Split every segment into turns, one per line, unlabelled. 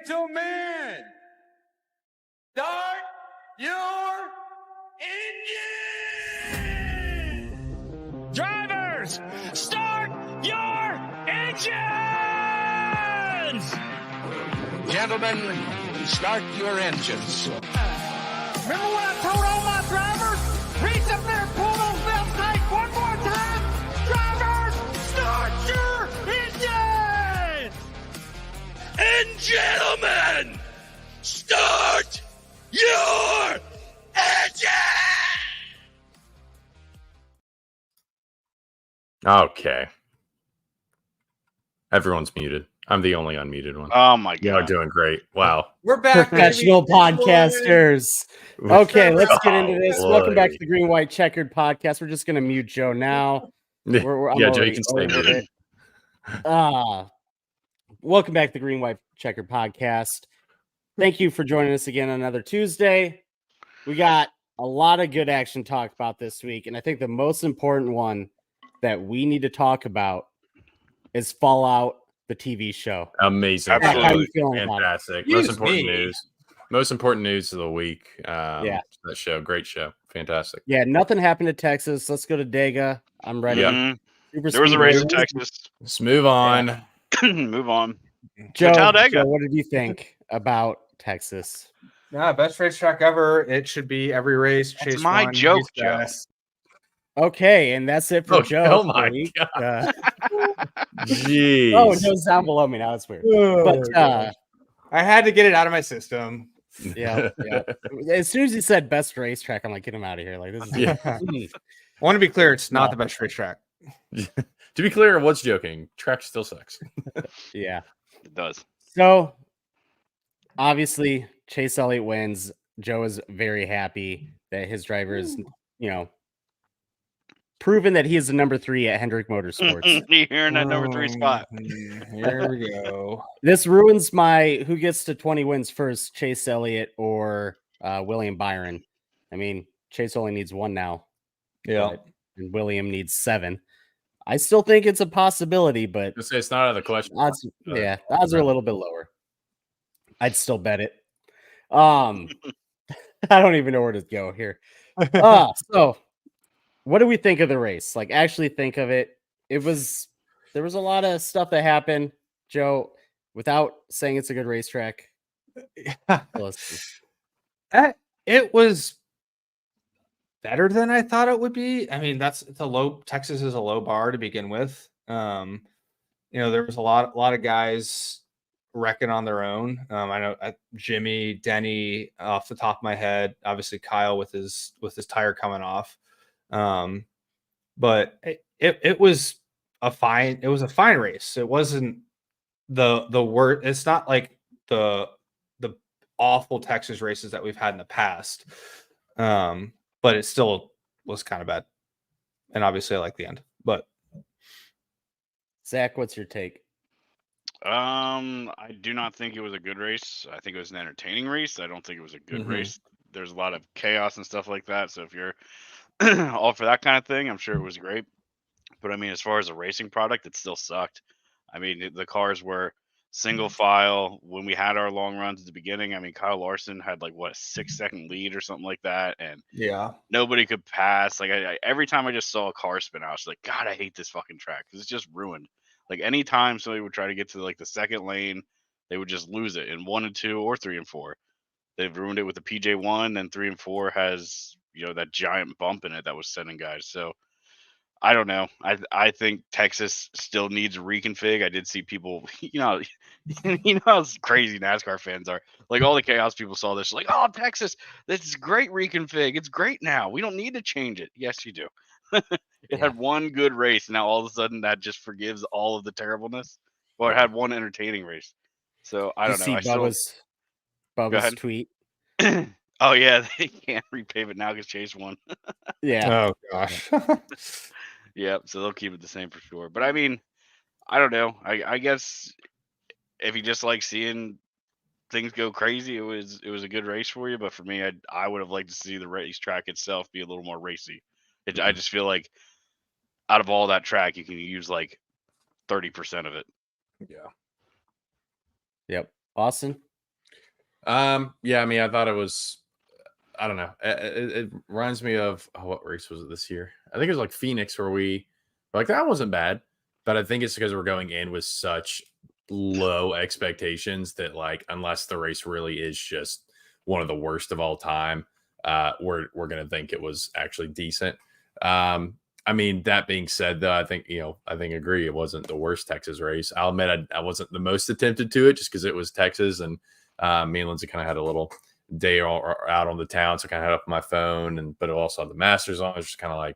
gentlemen, start your engine!
Drivers, start your engines!
Gentlemen, start your engines.
Remember when I told all my drivers, reach up there and pull those belts tight one more time? Drivers, start your engines!
And gentlemen, start your engine!
Okay. Everyone's muted. I'm the only unmuted one.
Oh my
You are
god.
doing great. Wow.
We're back,
Professional
baby.
podcasters. Okay, let's get into
Oh,
this.
boy.
Welcome back to the Green White Checkered Podcast. We're just going to mute Joe now. I'm
Yeah, Joe,
already
you can stay
over
muted.
it. Welcome back to the Green White Checkered Podcast. Thank you for joining us again on another Tuesday. We got a lot of good action to talk about this week, and I think the most important one that we need to talk about is Fallout, the TV show.
Amazing.
Absolutely.
How are you feeling about it?
Fantastic.
Excuse
Most important
me.
news. Most important news of the week.
Yeah.
That show. Great show. Fantastic.
Yeah, nothing happened to Texas. Let's go to Dega. I'm ready.
Yeah.
Super
There was a
speed
race in
race.
Texas.
Let's move on.
Move on.
Joe,
Talladega.
what did you think about Texas?
Nah, best racetrack ever. It should be every race.
That's
Chase
my
won.
joke,
He's
Joe.
best.
Okay, and that's it for
Oh,
Joe.
oh
for
my
the week.
God. Jeez.
Oh, Joe's down below me now. It's weird. But
I had to get it out of my system.
yeah. As soon as he said best racetrack, I'm like, get him out of here. Like this is
Yeah.
I want to be clear, it's not the best racetrack.
To be clear, I was joking. Track still sucks.
yeah.
It does.
So obviously Chase Elliott wins. Joe is very happy that his driver is, proven that he is the number 3 at Hendrick Motorsports.
You're in that number 3 spot.
Here we go.
This ruins my who gets to 20 wins first, Chase Elliott or William Byron. I mean, Chase only needs 1 now.
Yeah.
And William needs 7. I still think it's a possibility, but
Just say it's not out of the question.
odds, the odds are a little bit lower. I'd still bet it. I don't even know where to go here. So what do we think of the race? Like, actually think of it. There was a lot of stuff that happened, Joe, without saying it's a good racetrack. Listen.
It was better than I thought it would be. I mean, Texas is a low bar to begin with. There was a lot of guys wrecking on their own. I know Jimmy, Denny, off the top of my head, obviously Kyle with his tire coming off. But it was a fine race. It wasn't the worst. It's not like the awful Texas races that we've had in the past. But it still was kind of bad. And obviously I like the end. But
Zach, what's your take?
I do not think it was a good race. I think it was an entertaining race. I don't think it was a good race. There's a lot of chaos and stuff like that. So if you're all for that kind of thing, I'm sure it was great. But I mean, as far as a racing product, it still sucked. I mean, the cars were single file when we had our long runs at the beginning. I mean, Kyle Larson had like a 6-second lead or something like that, and
yeah,
nobody could pass. Like every time I just saw a car spin out, I was like, God, I hate this fucking track because it's just ruined. Like anytime somebody would try to get to like the second lane, they would just lose it in 1 and 2 or 3 and 4. They've ruined it with the PJ1, and 3 and 4 has that giant bump in it that was sending guys. So I don't know. I think Texas still needs a reconfig. I did see people, how crazy NASCAR fans are. Like all the chaos people saw this, like, oh, Texas, this is great reconfig. It's great now. We don't need to change it. Yes, you do. It had one good race. Now all of a sudden that just forgives all of the terribleness. Well, it had one entertaining race. So I don't know.
Bubba's tweet.
Oh yeah, they can't repave it now because Chase won.
Yeah.
Oh gosh.
Yeah, so they'll keep it the same for sure. But I mean, I don't know. I guess if you just like seeing things go crazy, it was a good race for you. But for me, I would have liked to see the racetrack itself be a little more racy. I just feel like out of all that track, you can use like 30% of it.
Yeah.
Yep. Austin,
Yeah, I mean, I thought it was. I don't know. It reminds me of what race was it this year? I think it was like Phoenix, where we were like that wasn't bad, but I think it's because we're going in with such low expectations that like unless the race really is just one of the worst of all time, we're gonna think it was actually decent. I mean, that being said, though, I think agree it wasn't the worst Texas race. I'll admit I wasn't the most attentive to it just because it was Texas and me and Lindsay kind of had a little day out on the town, so I kind of had up my phone, but it also had the Masters on. I was just kind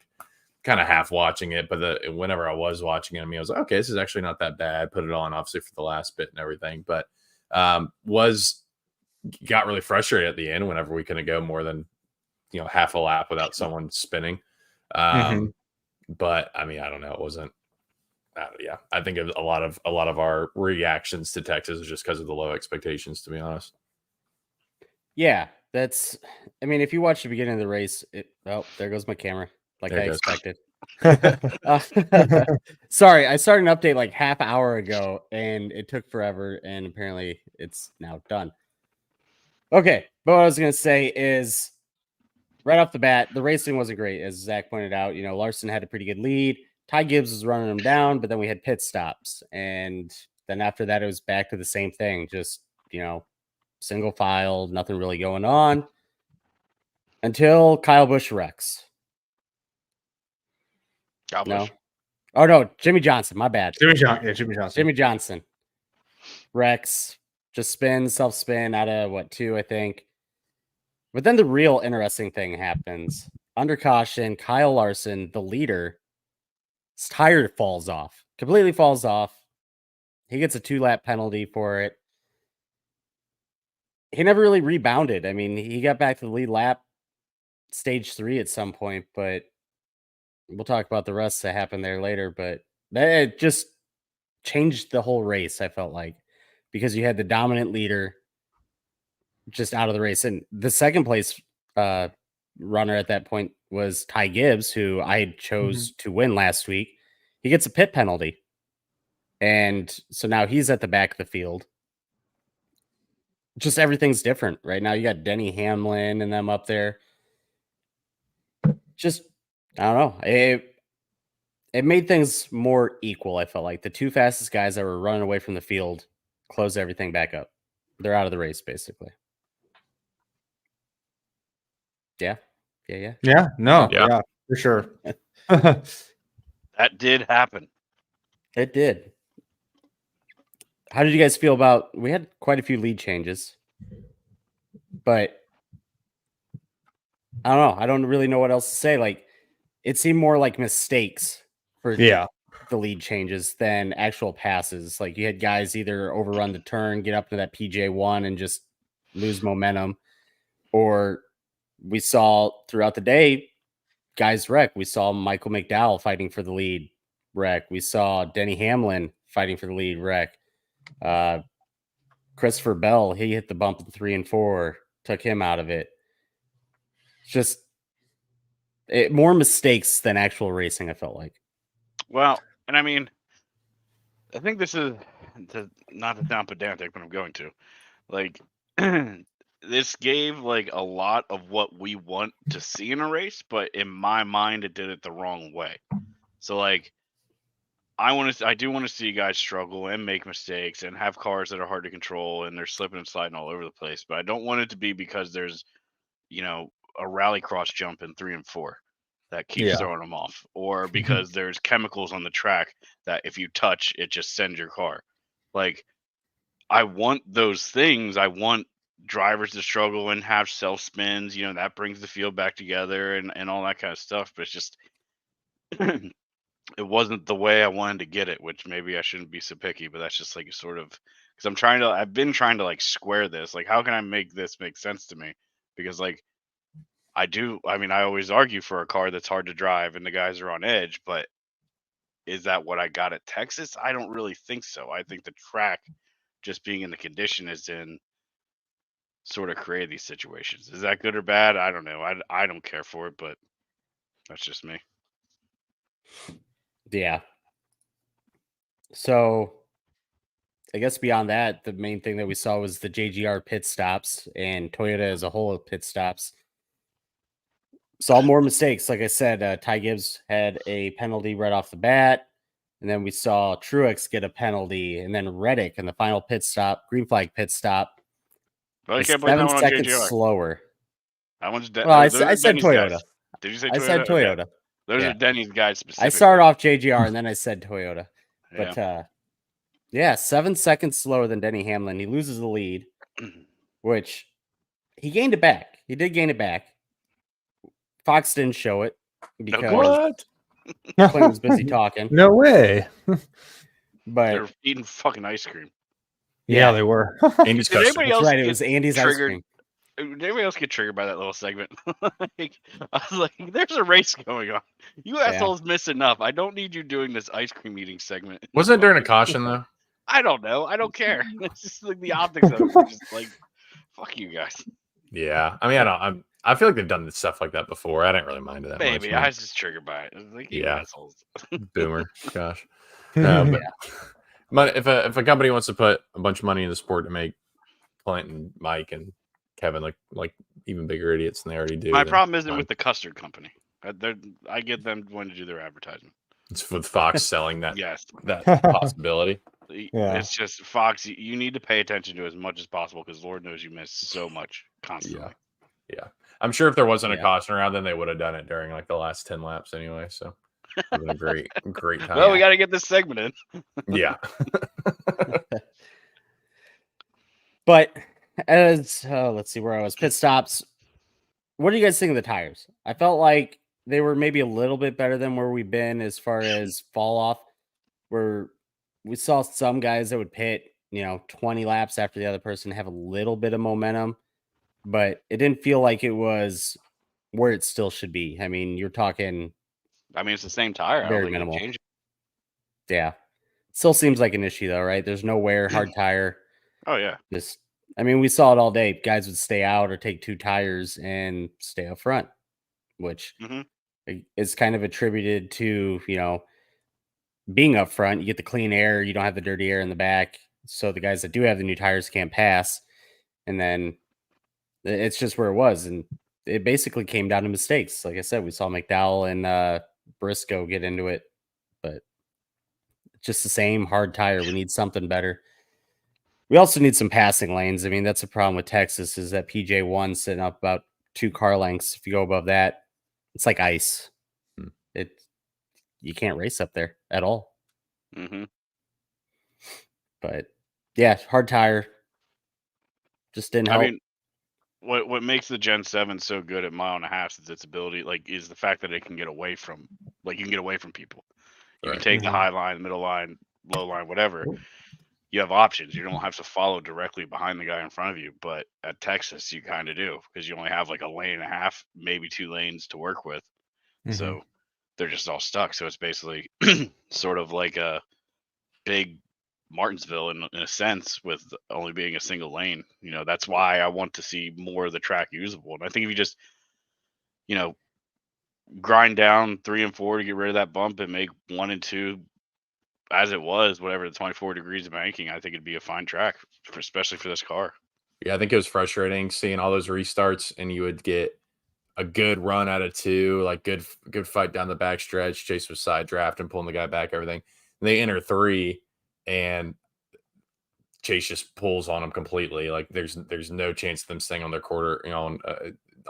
of half watching it. But whenever I was watching it, I mean, I was like, okay, this is actually not that bad. Put it on, obviously, for the last bit and everything. But got really frustrated at the end whenever we couldn't go more than half a lap without someone spinning. But I mean, I don't know. It wasn't. Yeah, I think a lot of our reactions to Texas is just because of the low expectations. To be honest.
Yeah, that's. I mean, if you watch the beginning of the race, there goes my camera, like I expected. Sorry, I started an update like half hour ago, and it took forever, and apparently it's now done. Okay, but what I was gonna say is, right off the bat, the racing wasn't great, as Zach pointed out. Larson had a pretty good lead. Ty Gibbs was running him down, but then we had pit stops, and then after that, it was back to the same thing. Just single file, nothing really going on until Kyle Busch wrecks. No. Oh no, Jimmy Johnson. My bad.
Jimmy Johnson.
Jimmy Johnson. Rex just self spin out of 2, I think. But then the real interesting thing happens. Under caution, Kyle Larson, the leader, his tire falls off. Completely falls off. He gets a 2-lap penalty for it. He never really rebounded. I mean, he got back to the lead lap, stage 3 at some point, but we'll talk about the rest that happened there later. But that just changed the whole race, I felt like, because you had the dominant leader just out of the race. And the second place runner at that point was Ty Gibbs, who I chose to win last week. He gets a pit penalty. And so now he's at the back of the field. Just everything's different right now. You got Denny Hamlin and them up there. Just, I don't know. It made things more equal, I felt like. The 2 fastest guys that were running away from the field closed everything back up. They're out of the race, basically. Yeah.
No. Yeah, for sure.
That did happen.
It did. How did you guys feel about? We had quite a few lead changes, but I don't know. I don't really know what else to say. Like, it seemed more like mistakes for the lead changes than actual passes. Like, you had guys either overrun the turn, get up to that PJ1 and just lose momentum, or we saw throughout the day guys wreck. We saw Michael McDowell fighting for the lead wreck. We saw Denny Hamlin fighting for the lead wreck. Christopher Bell, he hit the bump in 3 and 4, took him out of it. Just more mistakes than actual racing, I felt like.
Well, and I mean, I think this is not to sound pedantic, but I'm going to. Like, this gave like a lot of what we want to see in a race, but in my mind, it did it the wrong way. So like, I do want to see you guys struggle and make mistakes and have cars that are hard to control and they're slipping and sliding all over the place. But I don't want it to be because there's, a rally cross jump in 3 and 4 that keeps throwing them off, or because there's chemicals on the track that if you touch, it just sends your car. Like, I want those things. I want drivers to struggle and have self spins. That brings the field back together and all that kind of stuff. But it's just, it wasn't the way I wanted to get it, which maybe I shouldn't be so picky, but that's just like sort of, because I've been trying to like square this. Like, how can I make this make sense to me? Because like, I always argue for a car that's hard to drive and the guys are on edge, but is that what I got at Texas? I don't really think so. I think the track, just being in the condition it's in, sort of create these situations. Is that good or bad? I don't know. I don't care for it, but that's just me.
Yeah. So I guess beyond that, the main thing that we saw was the JGR pit stops and Toyota as a whole pit stops. Saw more mistakes. Like I said, Ty Gibbs had a penalty right off the bat. And then we saw Truex get a penalty. And then Reddick in the final pit stop, green flag pit stop,
Well, I
is
can't blame that
7
one on
seconds
JGR.
slower.
That one's
Well, I
those are
said
Denny's
Toyota.
guys. Did you say Toyota?
I said
Okay.
Toyota.
Those
Yeah.
are Denny's guys
I
specifically.
started off JGR and then I said Toyota.
Yeah.
But yeah, 7 seconds slower than Denny Hamlin. He loses the lead, which he gained it back. He did gain it back. Fox didn't show it because
What?
Clint was busy talking.
No way.
But
They're eating fucking ice cream.
Yeah, they were.
Andy's
Did anybody
that's
else
right. It
get
was Andy's ice
triggered?
cream.
Did anybody else get triggered by that little segment? Like, I was like, "There's a race going on. You assholes miss enough. I don't need you doing this ice cream eating segment."
Wasn't it during a caution though?
I don't know. I don't care. It's just like the optics of it. Were just like, fuck you guys.
Yeah, I mean, I feel like they've done stuff like that before. I didn't really mind it that
Maybe
much.
I was just triggered by it. I was like, you
Yeah.
assholes.
Boomer, gosh. But if a company wants to put a bunch of money in the sport to make Clint and Mike and Kevin like even bigger idiots than they already do,
My
then
problem isn't
fine.
with the custard company. I get them when to do their advertisement.
It's with Fox selling that
Yes.
that possibility.
Yeah.
It's just Fox. You need to pay attention to as much as possible because Lord knows you miss so much constantly.
Yeah. I'm sure if there wasn't a
Yeah.
caution around, then they would have done it during like the last 10 laps anyway. So it would have been a great time.
Well, we got to get this segment in.
Yeah.
But as let's see where I was. Pit stops. What do you guys think of the tires? I felt like they were maybe a little bit better than where we've been as far as fall off. Where we saw some guys that would pit, 20 laps after the other person, have a little bit of momentum, but it didn't feel like it was where it still should be. I mean, you're talking,
I mean, it's the same tire. I
Very
don't think
minimal.
they change it.
yeah. Still seems like an issue though, right? There's no wear, hard tire.
Oh yeah.
Just, I mean, we saw it all day. Guys would stay out or take 2 tires and stay up front, which
Mhm.
is kind of attributed to, being up front. You get the clean air, you don't have the dirty air in the back. So the guys that do have the new tires can't pass. And then it's just where it was. And it basically came down to mistakes. Like I said, we saw McDowell and Briscoe get into it, but just the same hard tire. We need something better. We also need some passing lanes. I mean, that's a problem with Texas is that PJ1 sitting up about 2 car lengths. If you go above that, it's like ice. You can't race up there at all.
Mm-hmm.
But yeah, hard tire. Just didn't help.
I mean, what makes the Gen 7 so good at mile and a half is its ability, is the fact that it can get away from, you can get away from people. You can take the high line, middle line, low line, whatever. You have options. You don't have to follow directly behind the guy in front of you. But at Texas, you kind of do because you only have like a lane and a half, maybe 2 lanes to work with. So they're just all stuck. So it's basically sort of like a big Martinsville in a sense, with only being a single lane. That's why I want to see more of the track usable. And I think if you just, grind down 3 and 4 to get rid of that bump and make 1 and 2 as it was, whatever, the 24 degrees of banking, I think it'd be a fine track, especially for this car.
Yeah, I think it was frustrating seeing all those restarts, and you would get a good run out of 2, like good fight down the back stretch. Chase was side draft and pulling the guy back, everything. And they enter 3, and Chase just pulls on him completely. Like there's no chance of them staying on their quarter,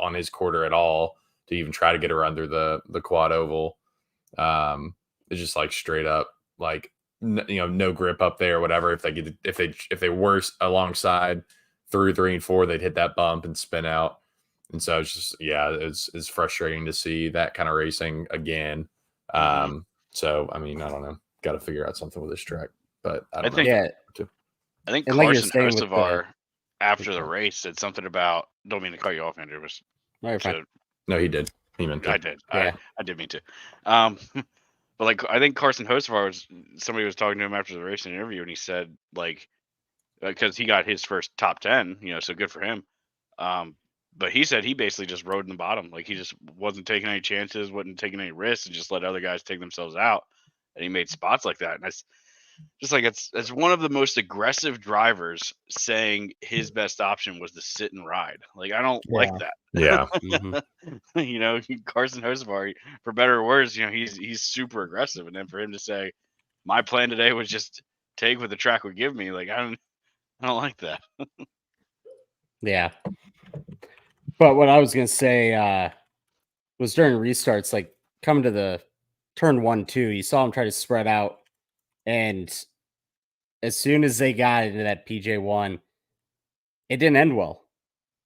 on his quarter at all to even try to get around through the quad oval. It's just like straight up, like no grip up there, or whatever. If they were alongside through 3 and 4, they'd hit that bump and spin out. And so it's just, it's frustrating to see that kind of racing again. So I mean, I don't know, got to figure out something with this track, but I don't know.
Yeah.
I think
And like you're
Carson
saying with
Hocevar after the race said something about, don't mean to cut you off, Andrew.
No, you're fine.
No, he did. He meant to.
I did.
Yeah.
I did mean to. But I think Carson Hocevar somebody was talking to him after the race in an interview, and he said because he got his first top 10, so good for him. But he said he basically just rode in the bottom. Like he just wasn't taking any chances, wasn't taking any risks, and just let other guys take themselves out. And he made spots like that. And just like it's one of the most aggressive drivers saying his best option was to sit and ride. Like I don't like that.
Yeah.
Mhm.
You know, Carson Hocevar, for better or worse, you know, he's super aggressive, and then for him to say, "My plan today was just take what the track would give me," like I don't like that.
Yeah. But what I was gonna say was during restarts, like coming to the turn 1-2, you saw him try to spread out, and as soon as they got into that PJ1, it didn't end well.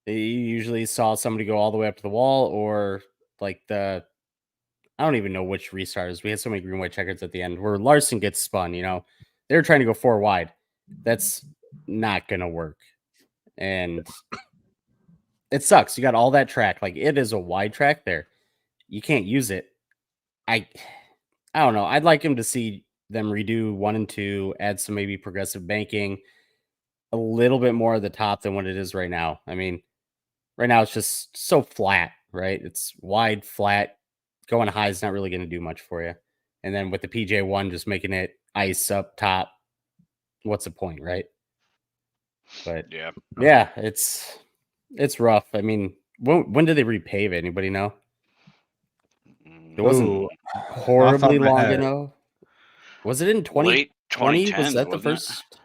You usually saw somebody go all the way up to the wall, or like I don't even know which restarts. We had so many green white checkers at the end where Larson gets spun. They were trying to go 4 wide. That's not gonna work, and it sucks. You got all that track, like it is a wide track there. You can't use it. I don't know. I'd like him to see them redo 1 and 2, add some maybe progressive banking, a little bit more at the top than what it is right now. I mean, right now it's just so flat, right? It's wide, flat. Going high is not really going to do much for you. And then with the PJ1 just making it ice up top, what's the point, right? But yeah, it's rough. I mean, when did they repave it? Anybody know? It wasn't
Ooh,
horribly
off the top of my
long
head.
enough. Was it in 2020?
Late
Was
2010s,
that the
wasn't it?
first?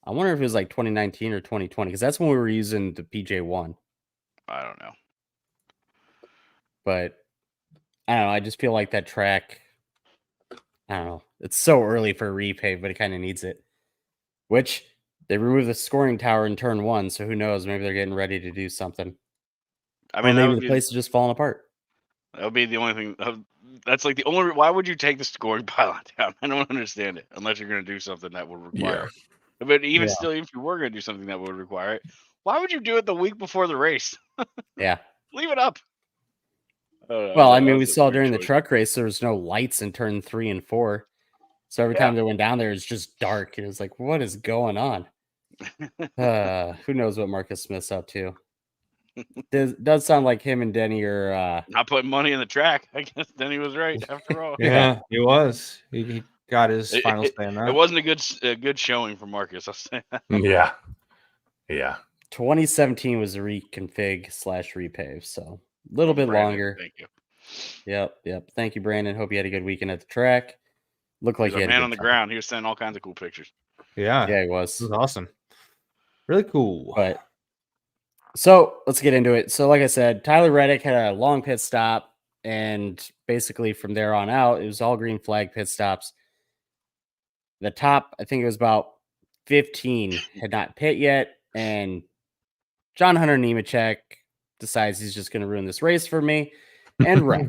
I wonder if it was like 2019 or 2020, because that's when we were using the PJ1.
I don't know.
But I don't know. I just feel like that track, I don't know. It's so early for a repave, but it kind of needs it. Which they removed the scoring tower in turn 1, so who knows? Maybe they're getting ready to do something.
I
Or
mean,
maybe the place is just falling apart.
that would be the only thing. That's like the only. Why would you take the scoring pylon down? I don't understand it unless you're going to do something that would require it. But even
Yeah.
still, if you were going to do something that would require it, why would you do it the week before the race?
Yeah.
Leave it up.
Well, I mean, we saw during the truck race there was no lights in turn 3 and 4, so every time they went down there, it's just dark. It was like, what is going on? Who knows what Marcus Smith's up to? Does sound like him and Denny are
not putting money in the track. I guess Denny was right after all.
Yeah, he was. He got his final say on that.
It wasn't a good showing for Marcus. I'll say that.
Yeah. Yeah.
2017 was a reconfig/repave, so a little bit
Brandon,
longer.
Thank you.
Yep. Thank you, Brandon. Hope you had a good weekend at the track. Looked like
He was
you
a
had a
man
good
on the
time.
ground. He was sending all kinds of cool pictures.
Yeah,
Yeah, he was.
It was awesome. Really cool.
But so let's get into it. So, like I said, Tyler Reddick had a long pit stop, and basically from there on out, it was all green flag pit stops. The top, I think it was about 15, had not pit yet, and John Hunter Nemechek decides he's just going to ruin this race for me and wreck.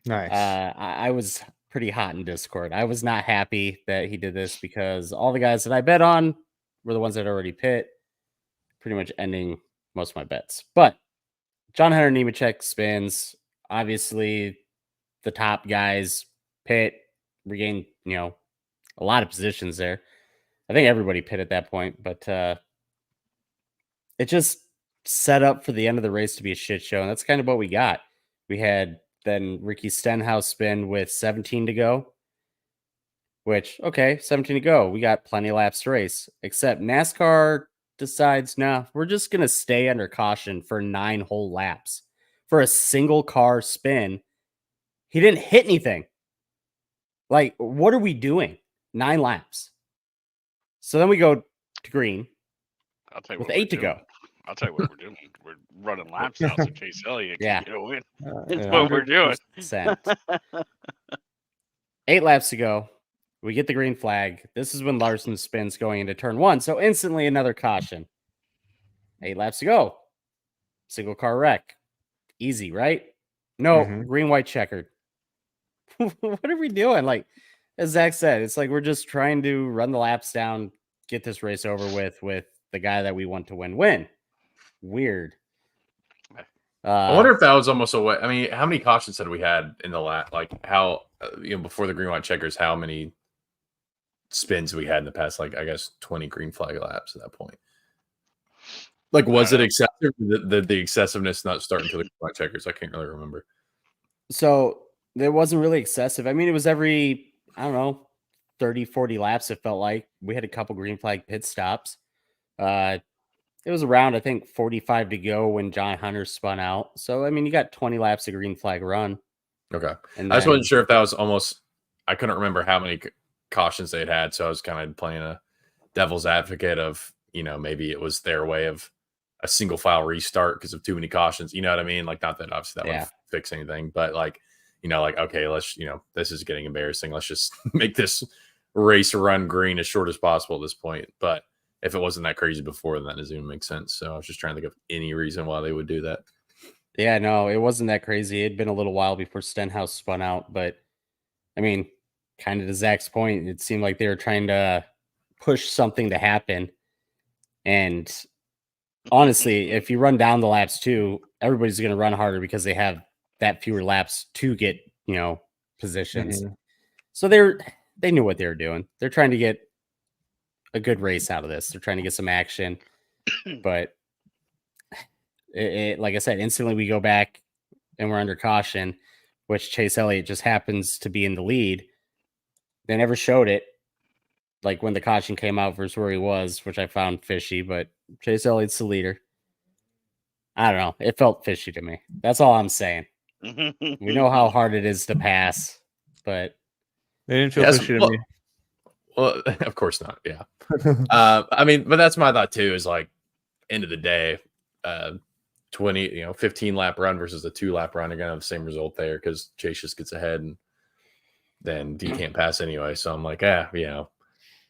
Nice.
I was pretty hot in Discord. I was not happy that he did this because all the guys that I bet on were the ones that already pit, pretty much ending most of my bets. But John Hunter Nemechek spins. Obviously, the top guys pit, regain, a lot of positions there. I think everybody pit at that point, but it just set up for the end of the race to be a shit show, and that's kind of what we got. We had then Ricky Stenhouse spin with 17 to go, which, okay, 17 to go. We got plenty of laps to race, except NASCAR decides, nah, we're just going to stay under caution for 9 whole laps for a single car spin. He didn't hit anything. Like, what are we doing? 9 laps. So then we go to green with 8 to go.
I'll tell you what we're doing. We're running laps out so Chase Elliott can get a win. That's
yeah.
what we're doing.
100%. 8 laps to go. We get the green flag. This is when Larson spins going into turn 1. So instantly another caution. 8 laps to go. Single car wreck. Easy, right? No, green, white, checkered. What are we doing? Like, as Zach said, it's like we're just trying to run the laps down, get this race over with the guy that we want to win. Weird.
I wonder if that was almost a way. I mean, how many cautions had we had in the lap? Like, how, before the green, white, checkers, how many spins we had in the past? Like, I guess 20 green flag laps at that point. Like, was it excessive? The excessiveness not starting to the green, white, checkers? I can't really remember.
So it wasn't really excessive. I mean, it was every, I don't know, 30, 40 laps, it felt like. We had a couple green flag pit stops. It was around, I think, 45 to go when John Hunter spun out. So, I mean, you got 20 laps of green flag run.
Okay.
And
I just
then,
wasn't sure if that was almost, I couldn't remember how many cautions they'd had. So I was kind of playing a devil's advocate of, maybe it was their way of a single file restart because of too many cautions. You know what I mean? Like, not that obviously that would fix anything, but like, okay, let's, this is getting embarrassing. Let's just make this race run green as short as possible at this point. But if it wasn't that crazy before, then that doesn't even make sense. So I was just trying to think of any reason why they would do that.
Yeah, no, it wasn't that crazy. It'd been a little while before Stenhouse spun out, but I mean, kind of to Zach's point, it seemed like they were trying to push something to happen. And honestly, if you run down the laps too, everybody's going to run harder because they have that fewer laps to get, positions.
Mhm.
So they knew what they were doing. They're trying to get a good race out of this. They're trying to get some action, but like I said, instantly we go back and we're under caution, which Chase Elliott just happens to be in the lead. They never showed it, like when the caution came out versus where he was, which I found fishy, but Chase Elliott's the leader. I don't know. It felt fishy to me. That's all I'm saying. We know how hard it is to pass, but
They didn't feel fishy to me.
Well, of course not. Yeah. I mean, but that's my thought too, is like, end of the day, 15 lap run versus a 2 lap run, you're going to have the same result there because Chase just gets ahead and then you can't pass anyway. So I'm like,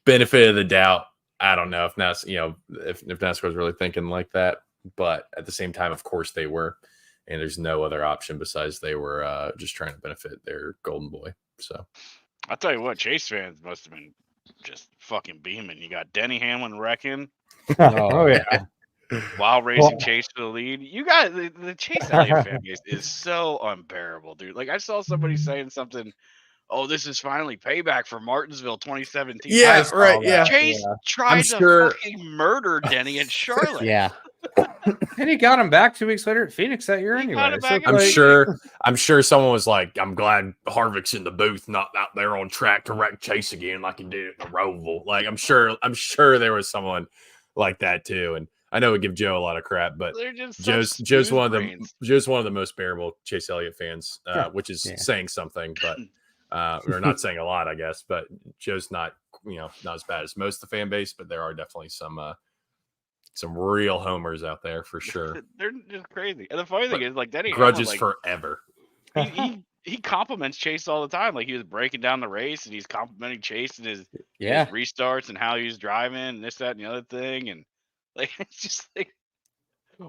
benefit of the doubt. I don't know if NASCAR was really thinking like that, but at the same time, of course they were, and there's no other option besides they were just trying to benefit their golden boy. So
I'll tell you what, Chase fans must have been just fucking beaming. You got Denny Hamlin wrecking
Oh yeah.
while racing Chase to the lead. You got the Chase Elliott fan base is so unbearable, dude. Like I saw somebody saying something. Oh, this is finally payback for Martinsville 2017.
yeah, right, yeah.
Chase tried to fucking murder Denny in Charlotte.
yeah.
And he got him back 2 weeks later at Phoenix that year anyway. So
I'm sure someone was like, I'm glad Harvick's in the booth, not out there on track to wreck Chase again like he did at the Roval. Like I'm sure there was someone like that too. And I know we give Joe a lot of crap, but Joe's one of the most bearable Chase Elliott fans, which is saying something, but we're not saying a lot, I guess. But Joe's not as bad as most of the fan base, but there are definitely some real homers out there for sure.
They're just crazy. And the funny thing is, like Denny
grudges
Hamlin,
forever.
He compliments Chase all the time. Like he was breaking down the race and he's complimenting Chase and his restarts and how he was driving and this, that, and the other thing. And like it's just like,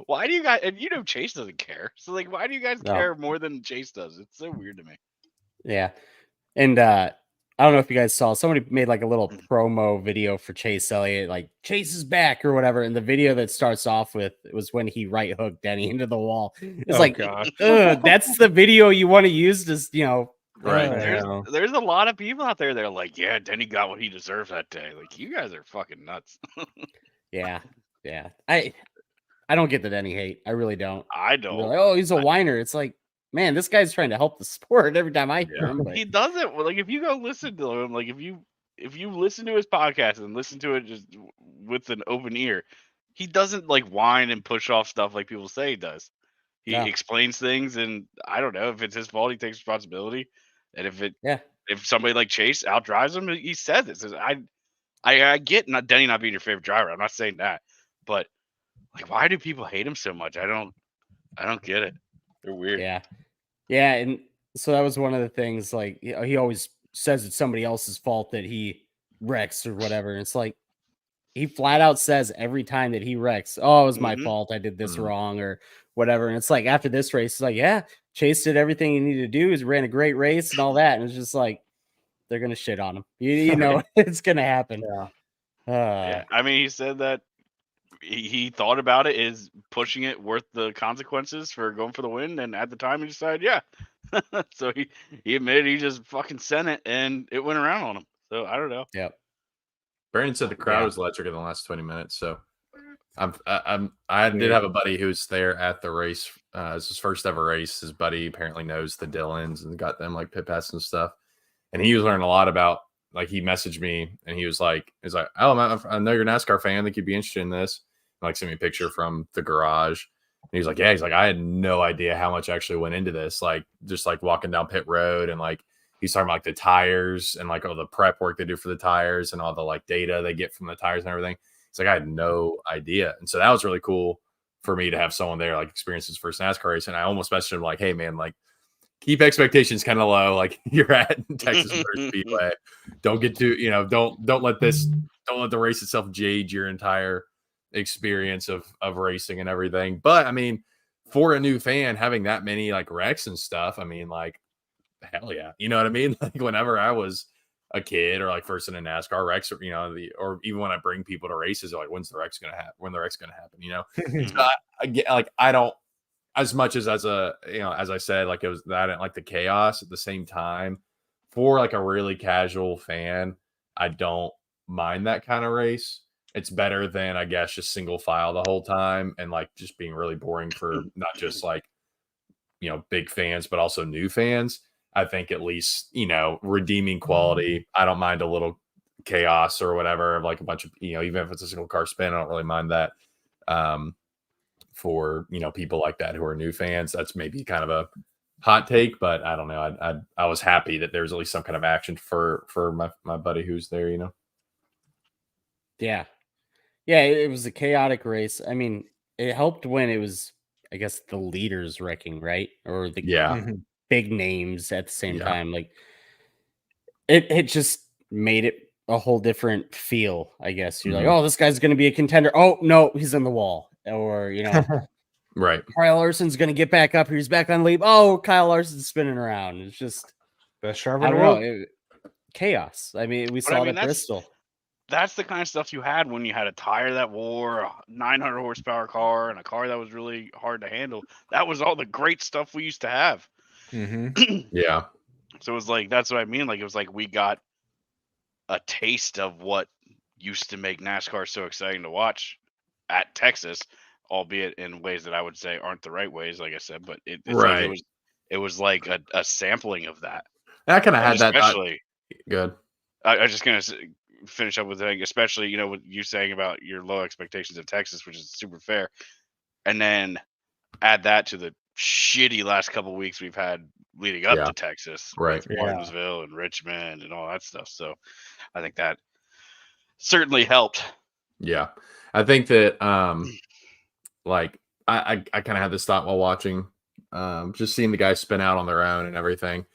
why do you guys? And Chase doesn't care. So like, why do you guys care more than Chase does? It's so weird to me.
Yeah, and I don't know if you guys saw, somebody made like a little promo video for Chase Elliott, like Chase is back or whatever. And the video that starts off with, it was when he right hooked Denny into the wall. It's that's the video you want to use to,
right.
There's a lot of people out there that are like, yeah, Denny got what he deserved that day. Like you guys are fucking nuts.
Yeah. I don't get the Denny hate. I really don't.
I don't.
Like, oh, he's a whiner. It's like, man, this guy's trying to help the sport every time I hear him. But...
He doesn't. Like, if you go listen to him, like if you listen to his podcast and listen to it just with an open ear, he doesn't like whine and push off stuff like people say he does. He explains things, and I don't know if it's his fault. He takes responsibility, and if somebody like Chase outdrives him, he says it. Says, I get Denny not being your favorite driver. I'm not saying that, but like, why do people hate him so much? I don't get it. They're weird.
Yeah, and so that was one of the things, like, he always says it's somebody else's fault that he wrecks or whatever. And it's like, he flat out says every time that he wrecks, oh, it was my fault. I did this wrong or whatever. And it's like, after this race, it's like, yeah, Chase did everything he needed to do. He ran a great race and all that. And it's just like, they're going to shit on him. You know, it's going to happen.
Yeah. I mean, he said that he thought about it, is pushing it worth the consequences for going for the win, and at the time he decided so he admitted he just fucking sent it and it went around on him. So I don't know.
Brandon said the crowd was electric in the last 20 minutes, so I did have a buddy who's there at the race. It's his first ever race. His buddy apparently knows the Dillons and got them like pit passes and stuff, and he was learning a lot about like he messaged me and he's like, oh, I know you're a NASCAR fan. I think you'd be interested in this. And like sent me a picture from the garage. And he's like, yeah, I had no idea how much actually went into this. Like just like walking down pit road and like he's talking about like the tires and like all the prep work they do for the tires and all the like data they get from the tires and everything. It's like I had no idea. And so that was really cool for me to have someone there like experience his first NASCAR race. And I almost messaged him like, hey man, like keep expectations kind of low. Like you're at Texas Motor Speedway. Don't get too, don't let the race itself jade your entire experience of racing and everything. But I mean, for a new fan, having that many like wrecks and stuff, I mean, like, hell yeah. You know what I mean? Like whenever I was a kid or like first in a NASCAR wrecks, or, or even when I bring people to races, they're like, when's the wreck's going to happen? When the wreck's going to happen, So I get like, I don't, as much as as I said, like I didn't like the chaos at the same time. For like a really casual fan, I don't mind that kind of race. It's better than, I guess, just single file the whole time and like just being really boring for not just like, big fans, but also new fans. I think at least, redeeming quality. I don't mind a little chaos or whatever of like a bunch of, even if it's a single car spin, I don't really mind that. For people like that who are new fans, that's maybe kind of a hot take, but I don't know. I was happy that there was at least some kind of action for my buddy who's there.
Yeah, it was a chaotic race. I mean, it helped when it was, I guess, the leaders wrecking, right, or the big names at the same time. Like it just made it a whole different feel. I guess you're like, oh, this guy's going to be a contender. Oh no, he's in the wall. Or,
right.
Kyle Larson's going to get back up here. He's back on lead. Oh, Kyle Larson's spinning around. It's just
best driver in the world.
Chaos. I mean, we saw it at Bristol.
That's the kind of stuff you had when you had a tire that wore, a 900 horsepower car, and a car that was really hard to handle. That was all the great stuff we used to have.
Yeah.
So it was like, that's what I mean. Like, it was like we got a taste of what used to make NASCAR so exciting to watch at Texas, albeit in ways that I would say aren't the right ways, like I said, but it's
right.
Like it was like a sampling of that.
I kind of had that.
Especially
good.
I was just gonna finish up with that, especially with you saying about your low expectations of Texas, which is super fair, and then add that to the shitty last couple of weeks we've had leading up to Texas,
right?
With Martinsville and Richmond and all that stuff. So I think that certainly helped.
Yeah. I think that like I kind of had this thought while watching, just seeing the guys spin out on their own and everything.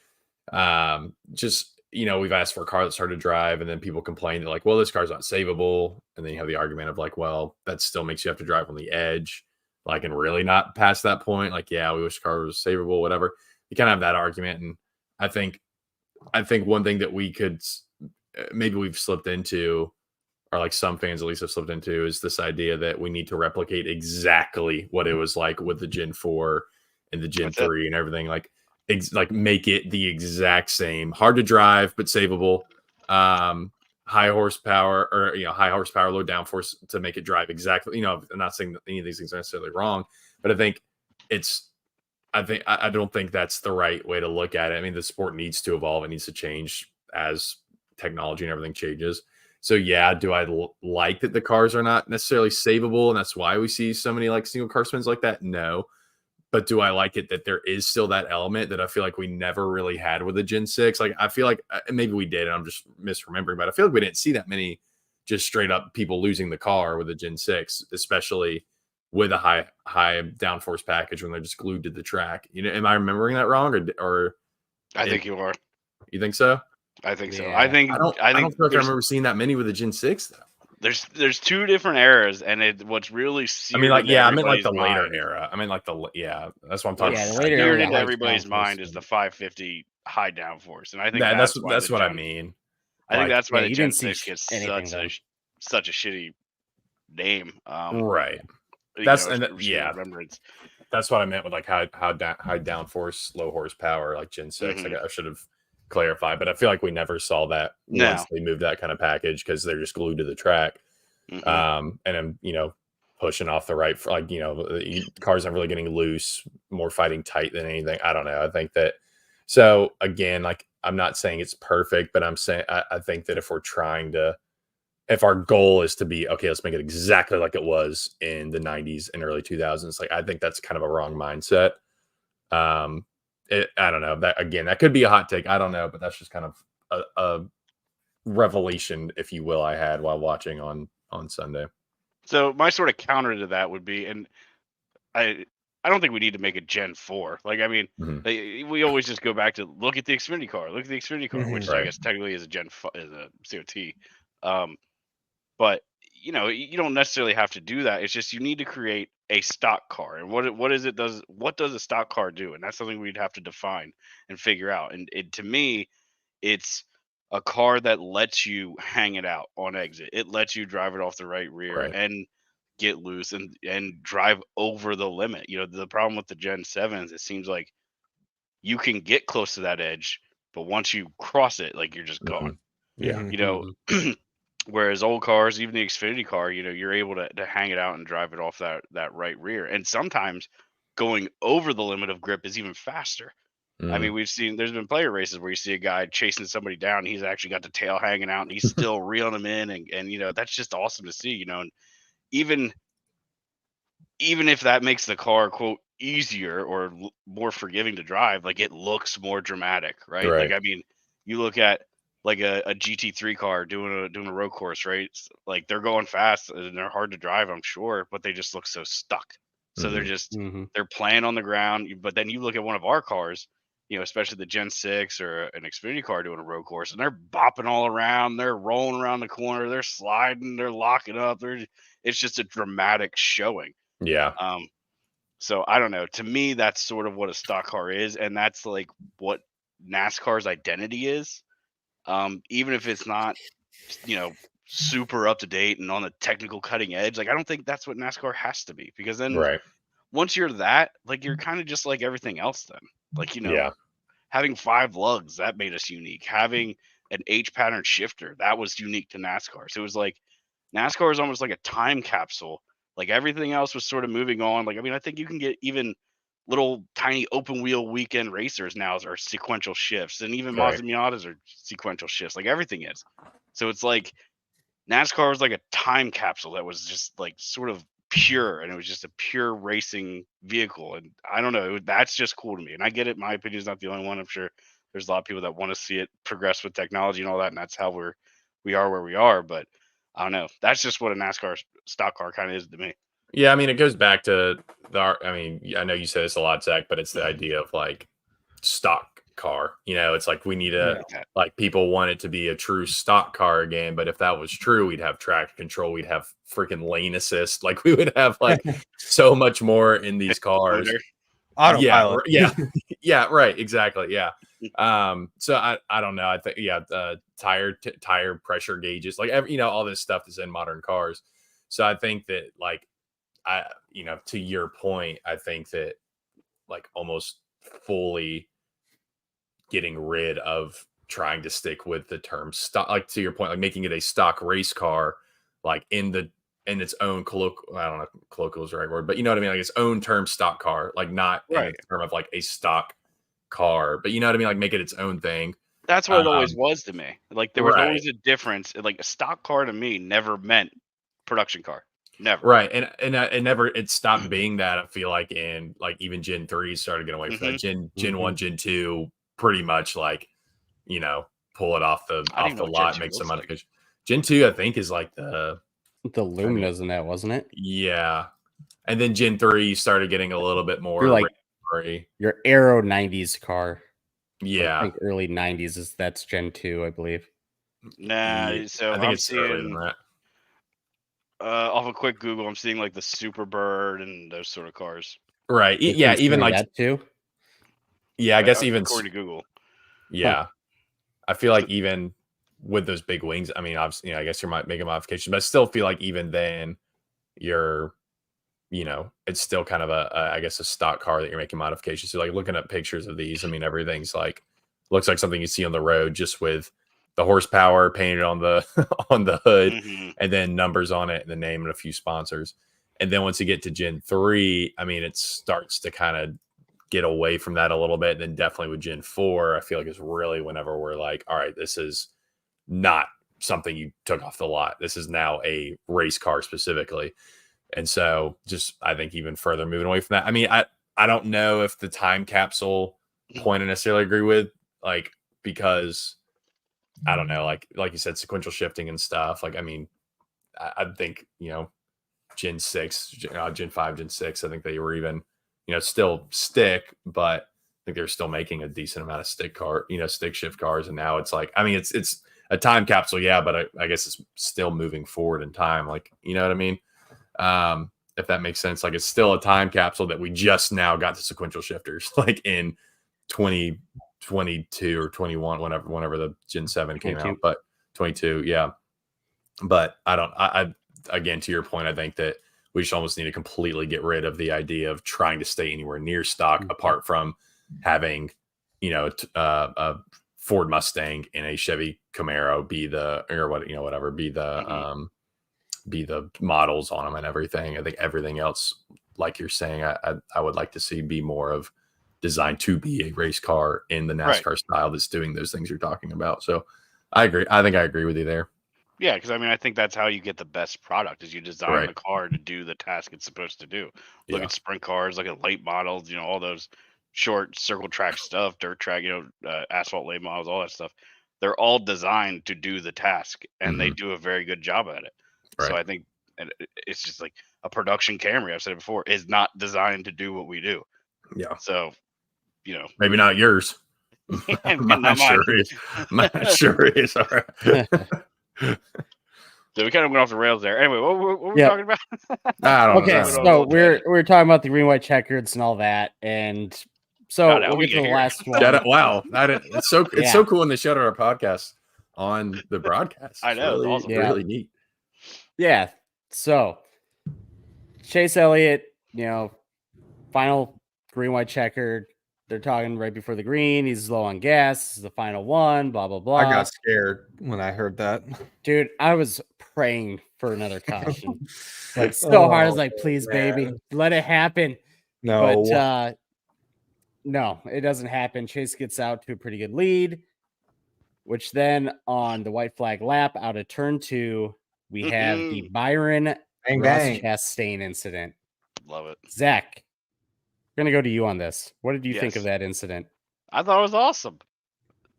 Just we've asked for a car that's hard to drive, and then people complain that like, well, this car's not savable, and then you have the argument of like, well, that still makes you have to drive on the edge, like, and really not past that point. Like, yeah, we wish the car was savable, whatever. You kind of have that argument, and I think one thing that we could maybe we've slipped into, or like some fans at least have slipped into, is this idea that we need to replicate exactly what it was like with the Gen 4 and the Gen 3 and everything. Like make it the exact same, hard to drive but savable, high horsepower, or high horsepower, low downforce to make it drive exactly. I'm not saying that any of these things are necessarily wrong, but I don't think that's the right way to look at it. I mean, the sport needs to evolve. It needs to change as technology and everything changes. So yeah, do I like that the cars are not necessarily savable, and that's why we see so many like single car spins like that? No. But do I like it that there is still that element that I feel like we never really had with the Gen 6? Like, I feel like maybe we did, and I'm just misremembering, but I feel like we didn't see that many just straight up people losing the car with the Gen 6, especially with a high downforce package when they're just glued to the track. Am I remembering that wrong, or
I think you are.
You think so?
I think so.
Yeah.
I don't
feel like I remember seeing that many with the Gen 6 though.
There's two different eras, and what's really seared
I meant like the
mind,
later era. I mean like that's what I'm talking about.
The later
seared
era
into everybody's mind is the 550 high downforce, and I think that's what I mean. I think that's why the
you
Gen
didn't see
6 gets
anything
such a shitty name.
Right.
That's what
I meant with like high downforce, low horsepower, like Gen 6. Like I should have clarified, but I feel like we never saw that once they moved that kind of package, because they're just glued to the track. And then pushing off the right, like the cars aren't really getting loose, more fighting tight than anything. I don't know. I think that, so again, like I'm not saying it's perfect, but I'm saying I think that if our goal is to be okay, let's make it exactly like it was in the 90s and early 2000s. Like I think that's kind of a wrong mindset. I don't know. That could be a hot take. I don't know, but that's just kind of a revelation, if you will, I had while watching on Sunday.
So my sort of counter to that would be, and I don't think we need to make a Gen 4. Like, I mean, we always just go back to look at the Xfinity car, which I
Right.
guess technically is a is a COT. But you don't necessarily have to do that. It's just you need to create a stock car, and what does a stock car do? And that's something we'd have to define and figure out. And to me, it's a car that lets you hang it out on exit. It lets you drive it off the right rear
Right.
and get loose and drive over the limit. The problem with the Gen 7s, it seems like you can get close to that edge, but once you cross it, like you're just gone.
Yeah.
Whereas old cars, even the Xfinity car, you're able to hang it out and drive it off that right rear. And sometimes going over the limit of grip is even faster. I mean, there's been player races where you see a guy chasing somebody down. He's actually got the tail hanging out and he's still reeling them in. And that's just awesome to see, and even if that makes the car, quote, easier or more forgiving to drive, like it looks more dramatic, right?
Right.
Like, I mean, you look at like a GT3 car doing a road course, right? Like they're going fast and they're hard to drive, I'm sure, but they just look so stuck. So they're just they're playing on the ground. But then you look at one of our cars, especially the Gen 6 or an Xfinity car doing a road course, and they're bopping all around, they're rolling around the corner, they're sliding, they're locking up. It's just a dramatic showing.
Yeah.
So I don't know. To me, that's sort of what a stock car is, and that's like what NASCAR's identity is. Even if it's not, super up to date and on the technical cutting edge, like I don't think that's what NASCAR has to be, because then
Right.
once you're that, like you're kind of just like everything else then. Like,
Yeah.
having 5 lugs, that made us unique. Having an H pattern shifter, that was unique to NASCAR. So it was like NASCAR is almost like a time capsule. Like everything else was sort of moving on. Like, I mean, I think you can get even little tiny open wheel weekend racers now are sequential shifts, and even
Right.
Mazda Miatas are sequential shifts. Like everything is. So it's like NASCAR was like a time capsule that was just like sort of pure, and it was just a pure racing vehicle. And I don't know, that's just cool to me. And I get it. My opinion is not the only one. I'm sure there's a lot of people that want to see it progress with technology and all that, and that's how we are where we are. But I don't know. That's just what a NASCAR stock car kind of is to me.
Yeah, I mean, it goes back to I mean, I know you say this a lot, Zach, but it's the idea of like stock car. It's like we need like people want it to be a true stock car again. But if that was true, we'd have traction control, we'd have freaking lane assist, like we would have like so much more in these cars.
Autopilot.
Yeah, right, exactly. Yeah. So I don't know. I think tire pressure gauges, like all this stuff is in modern cars. So I think that like to your point, I think that like almost fully getting rid of trying to stick with the term stock, like to your point, like making it a stock race car, like in its own colloquial, I don't know, colloquial is the right word, but you know what I mean? Like its own term stock car, like not in the term of like a stock car, but you know what I mean? Like make it its own thing.
That's what it always was to me. Like there was always a difference. Like a stock car to me never meant production car. Never.
Right. And it stopped being that. I feel like in like even Gen 3 started getting away from that. Gen 1, Gen 2 pretty much like, pull it off the lot, make some modification. Gen 2, I think, is like the
Lumina's in that, wasn't it?
Yeah. And then Gen 3 started getting a little bit more
like your Aero 90s car.
Yeah.
I think early 90s that's Gen 2, I believe.
Nah, so
I think it's earlier than that.
Off a quick Google, I'm seeing like the Superbird and those sort of cars.
Right. Yeah. Even like
that too.
Yeah, I guess even
according to Google.
Yeah. I feel like even with those big wings, I mean, obviously, I guess you're making modifications, but I still feel like even then you're, it's still kind of I guess a stock car that you're making modifications. So like looking at pictures of these, I mean, everything's like, looks like something you see on the road, just with the horsepower painted on the on the hood, and then numbers on it and the name and a few sponsors. And then once you get to Gen 3, I mean, it starts to kind of get away from that a little bit. And then definitely with Gen 4, I feel like it's really whenever we're like, all right, this is not something you took off the lot. This is now a race car specifically. And so just, I think even further moving away from that. I mean, I don't know if the time capsule point I necessarily agree with, like, because I don't know, like you said, sequential shifting and stuff. Like, I mean, I think, Gen 6, Gen 5, Gen 6, I think they were even, still stick, but I think they're still making a decent amount of stick shift cars. And now it's like, I mean, it's a time capsule, yeah, but I guess it's still moving forward in time. Like, you know what I mean? If that makes sense. Like, it's still a time capsule that we just now got to sequential shifters, like in 2022 or 21, whenever the Gen 7 came
22.
out, but 22, yeah. But I again, to your point, I think that we should almost need to completely get rid of the idea of trying to stay anywhere near stock, apart from having, a Ford Mustang and a Chevy Camaro be the models on them and everything. I think everything else, like you're saying, I would like to see be more of designed to be a race car in the NASCAR style that's doing those things you're talking about. So I agree. I think I agree with you there.
Yeah, because I mean, I think that's how you get the best product is you design the car to do the task it's supposed to do. Look at sprint cars, look at late models, all those short circle track stuff, dirt track, asphalt late models, all that stuff. They're all designed to do the task, and they do a very good job at it. So I think it's just like a production Camry, I've said it before, is not designed to do what we do.
Yeah.
So,
maybe not yours.
not
sure is. Sure is. All right.
So we kind of went off the rails there. Anyway, what were we talking about?
I don't know.
So we're talking about the green, white checkers and all that, and so we'll get to the last one.
Wow, it's so cool when they showed our podcast on the broadcast.
I know,
really,
it's awesome.
Really neat.
Yeah. So Chase Elliott, final green, white checkered. They're talking right before the green. He's low on gas. This is the final one. Blah blah blah.
I got scared when I heard that,
dude. I was praying for another caution, like so hard. I was like, please, baby, let it happen.
No,
but no, it doesn't happen. Chase gets out to a pretty good lead, which then on the white flag lap out of turn 2, we have the Byron Ross Chastain incident.
Love it,
Zach. I'm gonna go to you on this. What did you think of that incident?
I thought it was awesome.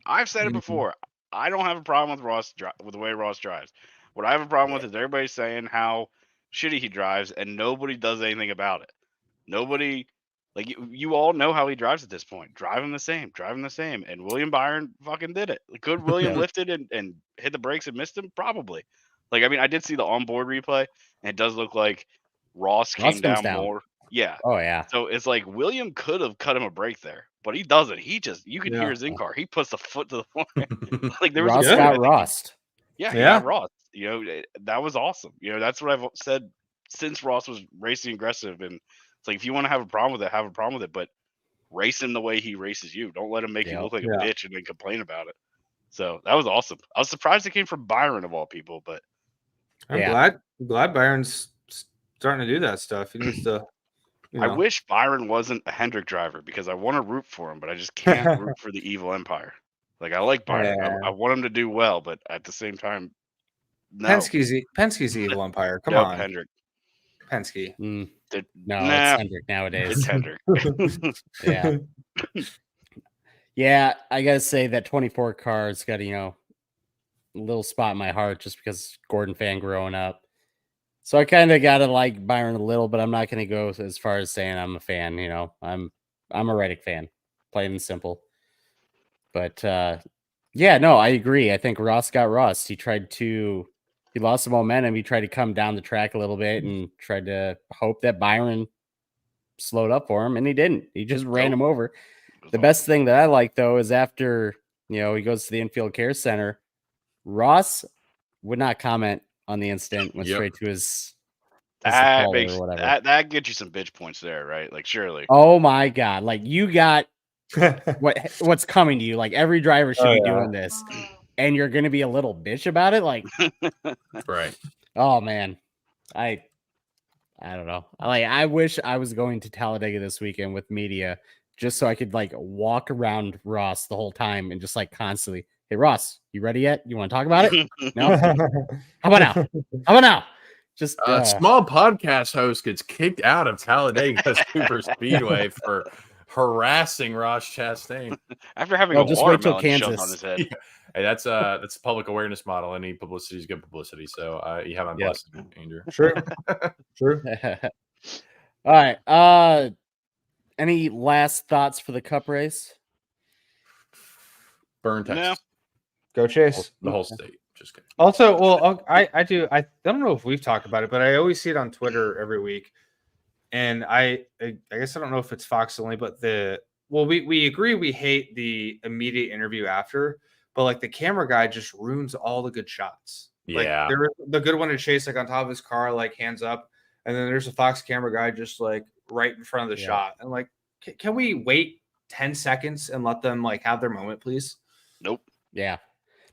I've said it before. I don't have a problem with the way Ross drives. What I have a problem with is everybody saying how shitty he drives, and nobody does anything about it. Nobody, like you all know how he drives at this point. Driving the same. And William Byron fucking did it. Could William lifted and hit the brakes and missed him? Probably. Like, I mean, I did see the onboard replay, and it does look like Ross came down more. Yeah.
Oh yeah.
So it's like William could have cut him a break there, but he doesn't. He just, you can hear his in car. He puts the foot to the floor. Like there was
Ross got Rossed.
Yeah, he got Ross. That was awesome. That's what I've said since Ross was racing aggressive. And it's like, if you want to have a problem with it, have a problem with it, but race him the way he races you. Don't let him make you look like a bitch and then complain about it. So that was awesome. I was surprised it came from Byron of all people, but
I'm glad Byron's starting to do that stuff. He needs to.
I wish Byron wasn't a Hendrick driver because I want to root for him, but I just can't root for the evil empire. Like, I like Byron. I want him to do well, but at the same time, no.
Penske evil empire. Come on.
Hendrick.
Penske.
No, it's Hendrick nowadays.
It's Hendrick.
Yeah. Yeah, I got to say that 24 car's got, a little spot in my heart just because Gordon fan growing up. So I kind of got to like Byron a little, but I'm not going to go as far as saying I'm a fan. I'm a Reddick fan, plain and simple. But no, I agree. I think Ross got Ross. He lost the momentum. He tried to come down the track a little bit and tried to hope that Byron slowed up for him, and he didn't. He just ran him over. The best thing that I like though is after he goes to the infield care center, Ross would not comment on the incident, went straight to his
that gets you some bitch points there, right? Like, surely.
Oh my god, like you got what's coming to you. Like, every driver should be doing this, and you're gonna be a little bitch about it. Like,
right?
Oh man, I don't know. Like, I wish I was going to Talladega this weekend with media just so I could like walk around Ross the whole time and just like constantly, hey Ross, you ready yet? You want to talk about it? No. How about now? How about now? Just
Small podcast host gets kicked out of Talladega Super Speedway for harassing Ross Chastain.
After having
Well,
a
just wait till
watermelon shoved on
Kansas.
his head.
Yeah. Hey, that's a public awareness model. Any publicity is good publicity. So you have my
Yep.
blessing, Andrew.
True. True.
All right. Any last thoughts for the Cup race?
Burn Texas.
Go Chase.
The whole state. Just kidding.
Also, well, I don't know if we've talked about it, but I always see it on Twitter every week, and I guess I don't know if it's Fox only, but we agree we hate the immediate interview after, but like the camera guy just ruins all the good shots. Like,
Yeah.
there was the good one to Chase, like on top of his car, like hands up, and then there's a Fox camera guy just like right in front of the shot, and like, can we wait 10 seconds and let them like have their moment, please?
Nope.
Yeah.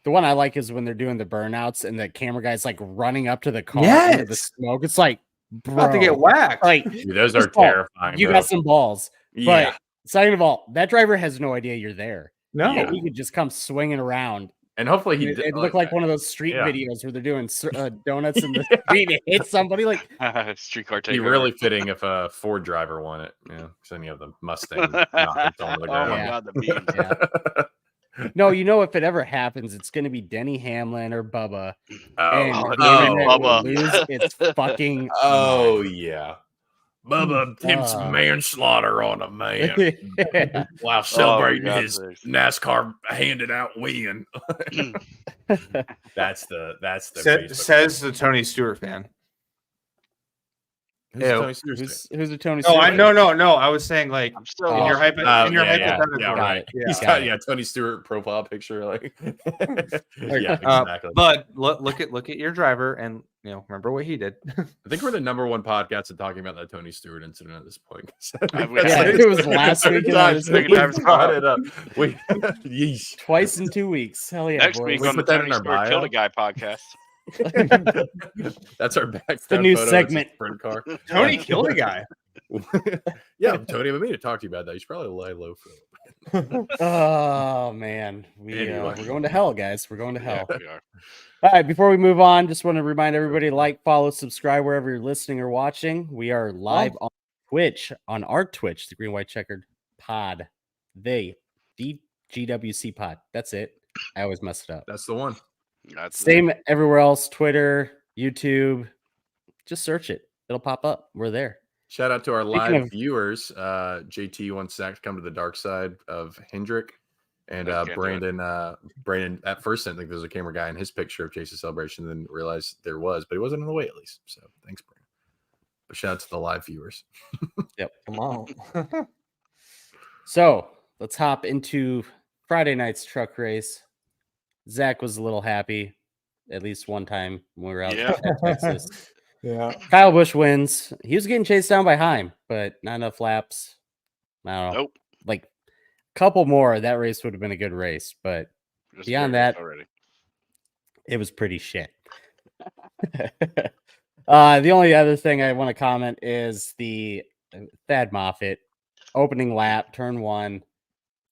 The one I like is when they're doing the burnouts and the camera guy's like running up to the car into the
Yes.
smoke. It's like, bro,
About to get whacked.
like
Dude, those are
first of all,
terrifying.
you
bro.
got some balls.
Yeah.
But second of all, that driver has no idea you're there.
No.
Yeah.
He could just come swinging around.
And hopefully he
It,
did.
it looked like one of those street
Yeah.
videos where they're doing donuts in the street and hit somebody. Like,
Streetcar
Be
takeover.
really fitting if a Ford driver won it. Yeah, because then you have the Mustang knocking on the
Oh my
ground.
god, the beam.
yeah. No, if it ever happens, it's going to be Denny Hamlin or Bubba. And
Oh,
the
no.
internet will
Bubba.
lose its fucking
Oh yeah, Bubba attempts
Uh.
manslaughter on a man
mind.
while celebrating
God's
his
sakes.
NASCAR handed out win. That's the Facebook.
Says the Tony Stewart fan.
Who's
Ew.
Tony Stewart?
Who's a Tony
Oh,
Stewart?
no. I was saying like
I'm still
in your
lost.
hypothetical.
yeah,
Got
right.
it.
He's
Got
got
it.
Tony Stewart profile picture, like
Like,
yeah, exactly.
But look at your driver and remember what he did.
I think we're the number one podcast at talking about that Tony Stewart incident at this point.
Yeah, it was last week.
Times, second time's
brought
fine.
it up. Yeesh.
Twice in 2 weeks. Hell yeah,
Next
boys.
week
We
on the
put that
Tony
in our
Stewart
bio?
Killed a Guy podcast.
That's our background.
the new
photo. It's a
segment.
sprint car.
Tony killed a guy.
Yeah, Tony, I've been to talk to you about that. You should probably lay low for it.
Oh man,
Anyway.
we're going to hell, guys. We're going to hell.
Yeah, we are.
All right, before we move on, just want to remind everybody: like, follow, subscribe wherever you're listening or watching. We are live on Twitch, on our Twitch, the Green White Checkered Pod, the GWC That's it. I always mess it up.
That's the one.
That's
Same everywhere else: Twitter, YouTube. Just search it; it'll pop up. We're there.
Shout out to our
Speaking
live
of-
viewers. JT wants Zach to come to the dark side of Hendrick. And
I can't do it.
Brandon at first didn't think there was a camera guy in his picture of Chase's celebration, then realized there was, but he wasn't in the way at least. So thanks, Brandon. But shout out to the live viewers.
Come on.
So let's hop into Friday night's truck race. Zach was a little happy, at least one time when we were out
Yeah.
at Texas.
Yeah.
Kyle Busch wins. He was getting chased down by Heim, but not enough laps. I don't know.
Nope.
Like a couple more, that race would have been a good race, but
Just
Beyond
barely
that-
already.
it was pretty shit. The only other thing I want to comment is the Thad Moffitt opening lap, turn one,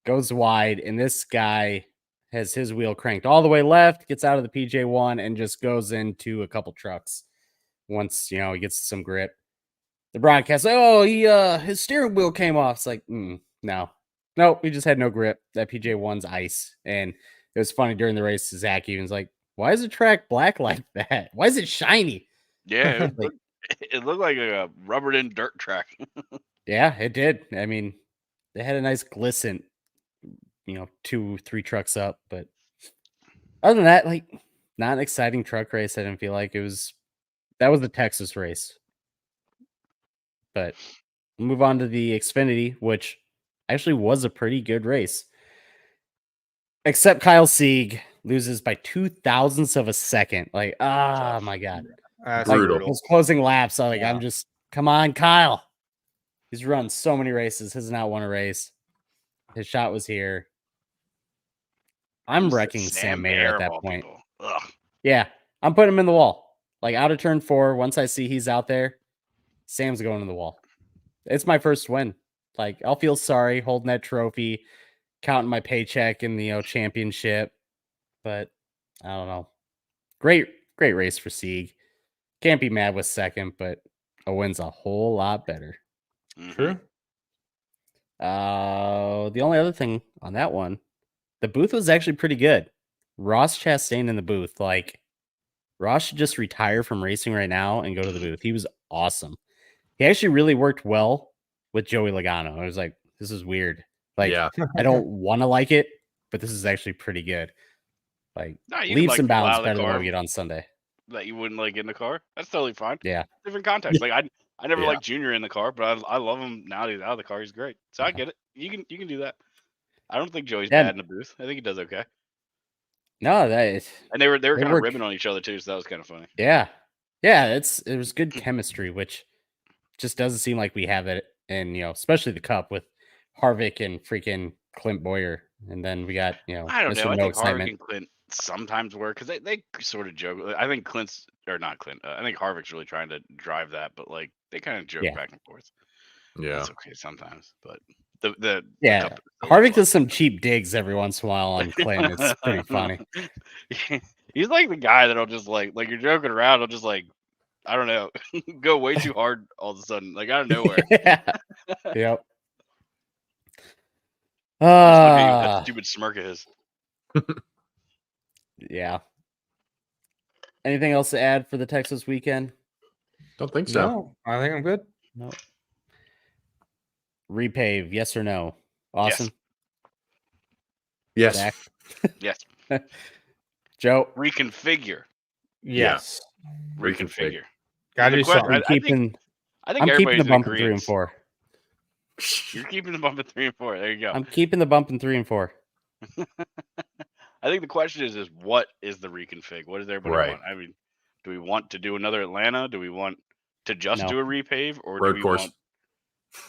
goes wide, and this guy has his wheel cranked all the way left, gets out of the PJ1, and just goes into a couple trucks. Once he gets some grip, the broadcast, his steering wheel came off. It's like, nope, he just had no grip. That PJ1's ice, and it was funny during the race. Zach even's like, "Why is the track black like that? Why is it shiny?"
Yeah, it,
Like,
it looked like a rubbered in dirt track.
yeah, it did. I mean, they had a nice glisten, 2-3 trucks up, but other than that, like, not an exciting truck race. I didn't feel like it was. That was the Texas race. But we'll move on to the Xfinity, which actually was a pretty good race. Except Kyle Sieg loses by 0.02 of a second. Like, my God.
That's
Brutal.
Those closing laps, I'm
Yeah.
just, come on, Kyle. He's run so many races, has not won a race. His shot was here. I'm wrecking Sam Mayer at that point.
People. Ugh.
Yeah, I'm putting him in the wall. Like out of turn 4, once I see he's out there, Sam's going in the wall. It's my first win. Like, I'll feel sorry holding that trophy, counting my paycheck in the championship. But I don't know. Great race for Sieg. Can't be mad with second, but a win's a whole lot better.
True.
The only other thing on that one, the booth was actually pretty good. Ross Chastain in the booth. Like, Ross should just retire from racing right now and go to the booth. He was awesome. He actually really worked well with Joey Logano. I was like, this is weird. Like,
Yeah.
I don't want to like it, but this is actually pretty good. Like,
No, you could,
leaps
like,
and
pull
bounds
out of the
better than what
car.
we get on Sunday.
That you wouldn't like in the car. That's totally fine.
Yeah.
Different context. Like I never
Yeah.
liked Junior in the car, but I love him now that he's out of the car. He's great. So I get it. You can do that. I don't think Joey's
Yeah.
bad in the booth. I think he does okay.
No, that is,
And they were kind of
work-
ribbing on each other too, so that was kind of funny.
yeah. Yeah, it was good chemistry, which just doesn't seem like we have it in, especially the Cup with Harvick and freaking Clint Boyer. And then we got,
I don't
Mr.
know. I
No
think Harvick
Excitement.
and Clint sometimes work because they sort of joke. I think Clint's or not Clint. I think Harvick's really trying to drive that, but like they kind of joke
Yeah.
back and forth.
Yeah.
That's okay sometimes, but the
Yeah,
Cup is so
Harvick
fun.
does some cheap digs every once in a while on Clint. It's pretty funny.
He's like the guy that'll just like you're joking around, he'll just like, I don't know, go way too hard all of a sudden, like out of nowhere.
Yeah. Yep.
Just look at you with that stupid smirk of his.
Yeah. Anything else to add for the Texas weekend?
Don't think so.
No, I think I'm good.
No. Repave, yes or no? Awesome.
Yes.
Zach?
Yes.
Joe?
Reconfigure.
Yes.
Reconfigure.
Gotta
The
do
question-
something.
I'm keeping
I think
I'm keeping
everybody's
the
in
bump in 3 and
agreement.
4.
You're keeping the bump at 3 and 4. There you go.
I'm keeping the bump in 3 and 4.
I think the question is what is the reconfig? What does everybody
Right.
want? I mean, do we want to do another Atlanta? Do we want to just
No.
do a repave, or
Road
do we
course.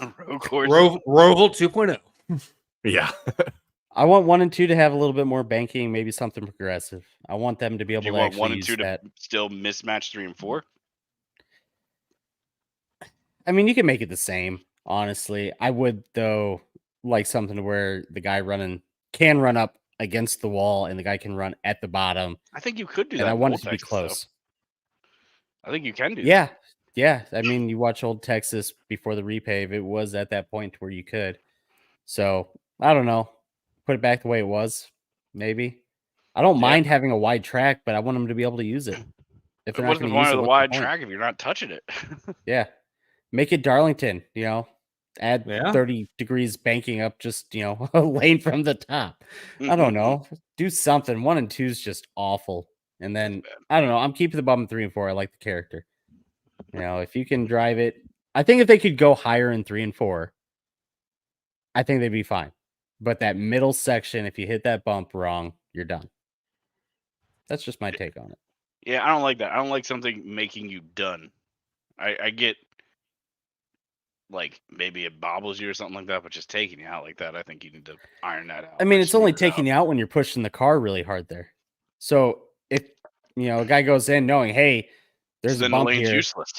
want a road course?
Roval 2.0.
Yeah.
I want 1 and 2 to have a little bit more banking, maybe something progressive. I want them to be able
Do you
to
want
actually
1 and
use
2
that.
to still mismatch 3 and 4?
I mean, you can make it the same, honestly. I would, though, like something where the guy can run up against the wall and the guy can run at the bottom.
I think you could do that.
And I
in
want
Old
it to be
Texas, though.
close.
I think you can do that.
Yeah. Yeah. I mean, you watch Old Texas before the repave, it was at that point where you could. So, I don't know. Put it back the way it was, maybe. I don't
Yeah.
mind having a wide track, but I want them to be able to use it. If they're not
What's the
going to
point
use
of
it,
the
what's
wide
point?
track if you're not touching it?
Yeah. Make it Darlington, add
Yeah.
30 degrees banking up just, a lane from the top. I don't know. Do something. 1 and 2 is just awful. And then, I don't know. I'm keeping the bump in 3 and 4. I like the character. If you can drive it, I think if they could go higher in 3 and 4, I think they'd be fine. But that middle section, if you hit that bump wrong, you're done. That's just my take on it.
Yeah, I don't like that. I don't like something making you done. I get like maybe it bobbles you or something like that, but just taking you out like that, I think you need to iron that out.
I mean,
or
it's only
smooth it out.
taking you out when you're pushing the car really hard there. So if a guy goes in knowing, hey, there's a
Then the
bump
lane's
here.
useless.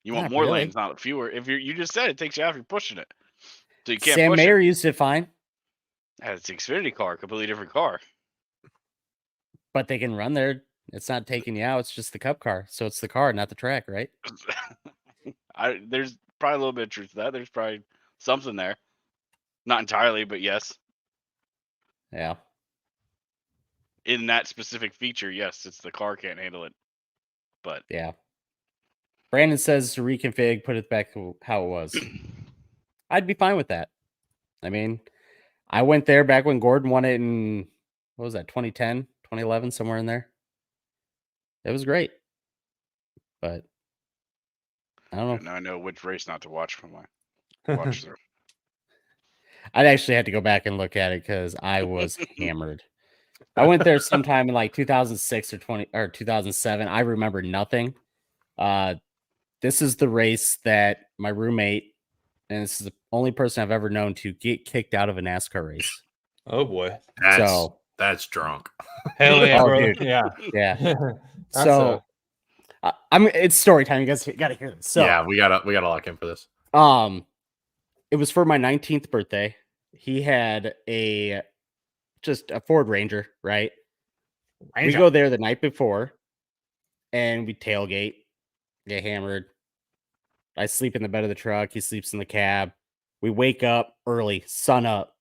You want
Not
more
really.
lanes, not fewer. If you just said it takes you out if you're pushing it, so you can't
Sam
push
Mayer
it.
used it fine,
It's the Xfinity car, completely different car.
but they can run there. It's not taking you out. It's just the cup car. So it's the car, not the track, right?
There's probably a little bit of truth to that. There's probably something there, not entirely, but yes,
Yeah.
in that specific feature, yes, it's the car can't handle it. But
Yeah. Brandon says to reconfig, put it back to how it was. I'd be fine with that. I mean, I went there back when Gordon won it in, what was that, 2010, 2011, somewhere in there. It was great. But I don't know.
now I know which race not to watch from my watch through.
I'd actually had to go back and look at it because I was hammered. I went there sometime in like 2006 or 2007. I remember nothing. This is the race that my roommate, and this is the only person I've ever known to get kicked out of a NASCAR race.
Oh boy.
That's drunk.
Hell yeah,
Oh,
bro.
dude.
Yeah.
Yeah.
That's
So it's story time. You guys got to hear this. So
yeah, we gotta lock in for this.
it was for my 19th birthday. He had just a Ford Ranger, right? We go there the night before and we tailgate, get hammered. I sleep in the bed of the truck. He sleeps in the cab. We wake up early, sun up,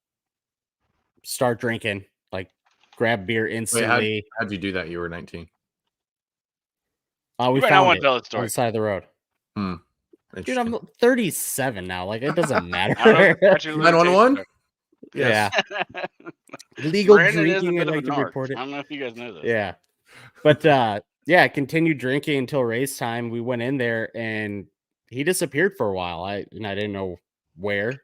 start drinking, like grab beer
Wait,
instantly.
how'd you do that? You were 19.
We
You might not
found
want
it
to tell the
on
story.
the side of the road. Dude,
Interesting.
I'm 37 now. Like, it doesn't
I don't know if
matter.
the statute of
911?
Yeah.
limitations-
Legal
Brandon is a
drinking,
bit
I'd
of a
like to
narc.
report it.
I don't know if you guys know this.
Yeah. But yeah, continued drinking until race time. We went in there and he disappeared for a while. I didn't know where.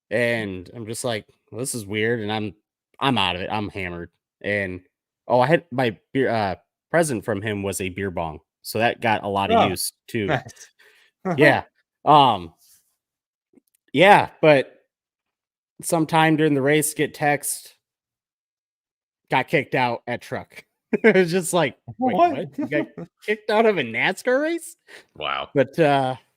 And I'm just like, well, this is weird. And I'm out of it. I'm hammered. And I had my beer present from him was a beer bong. So that got a lot of
Oh,
use too.
Nice.
Yeah. Yeah, but sometime during the race, get text, got kicked out at truck. It was just like, wait, what? You got kicked out of a NASCAR race?
Wow.
But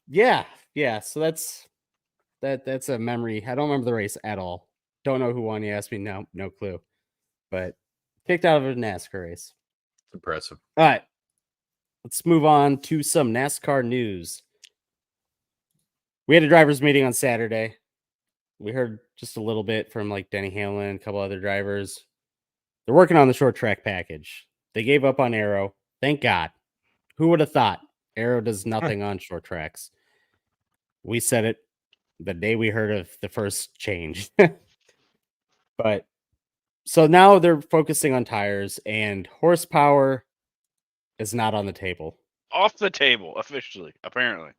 yeah. So that's a memory. I don't remember the race at all. Don't know who won. You asked me, no clue. But kicked out of a NASCAR race.
It's impressive.
All right. Let's move on to some NASCAR news. We had a drivers meeting on Saturday. We heard just a little bit from like Denny Hamlin, a couple other drivers. They're working on the short track package. They gave up on Aero. Thank God. Who would have thought Aero does nothing on short tracks? We said it the day we heard of the first change. But so now they're focusing on tires, and horsepower is not on the table
Off the table, officially, apparently.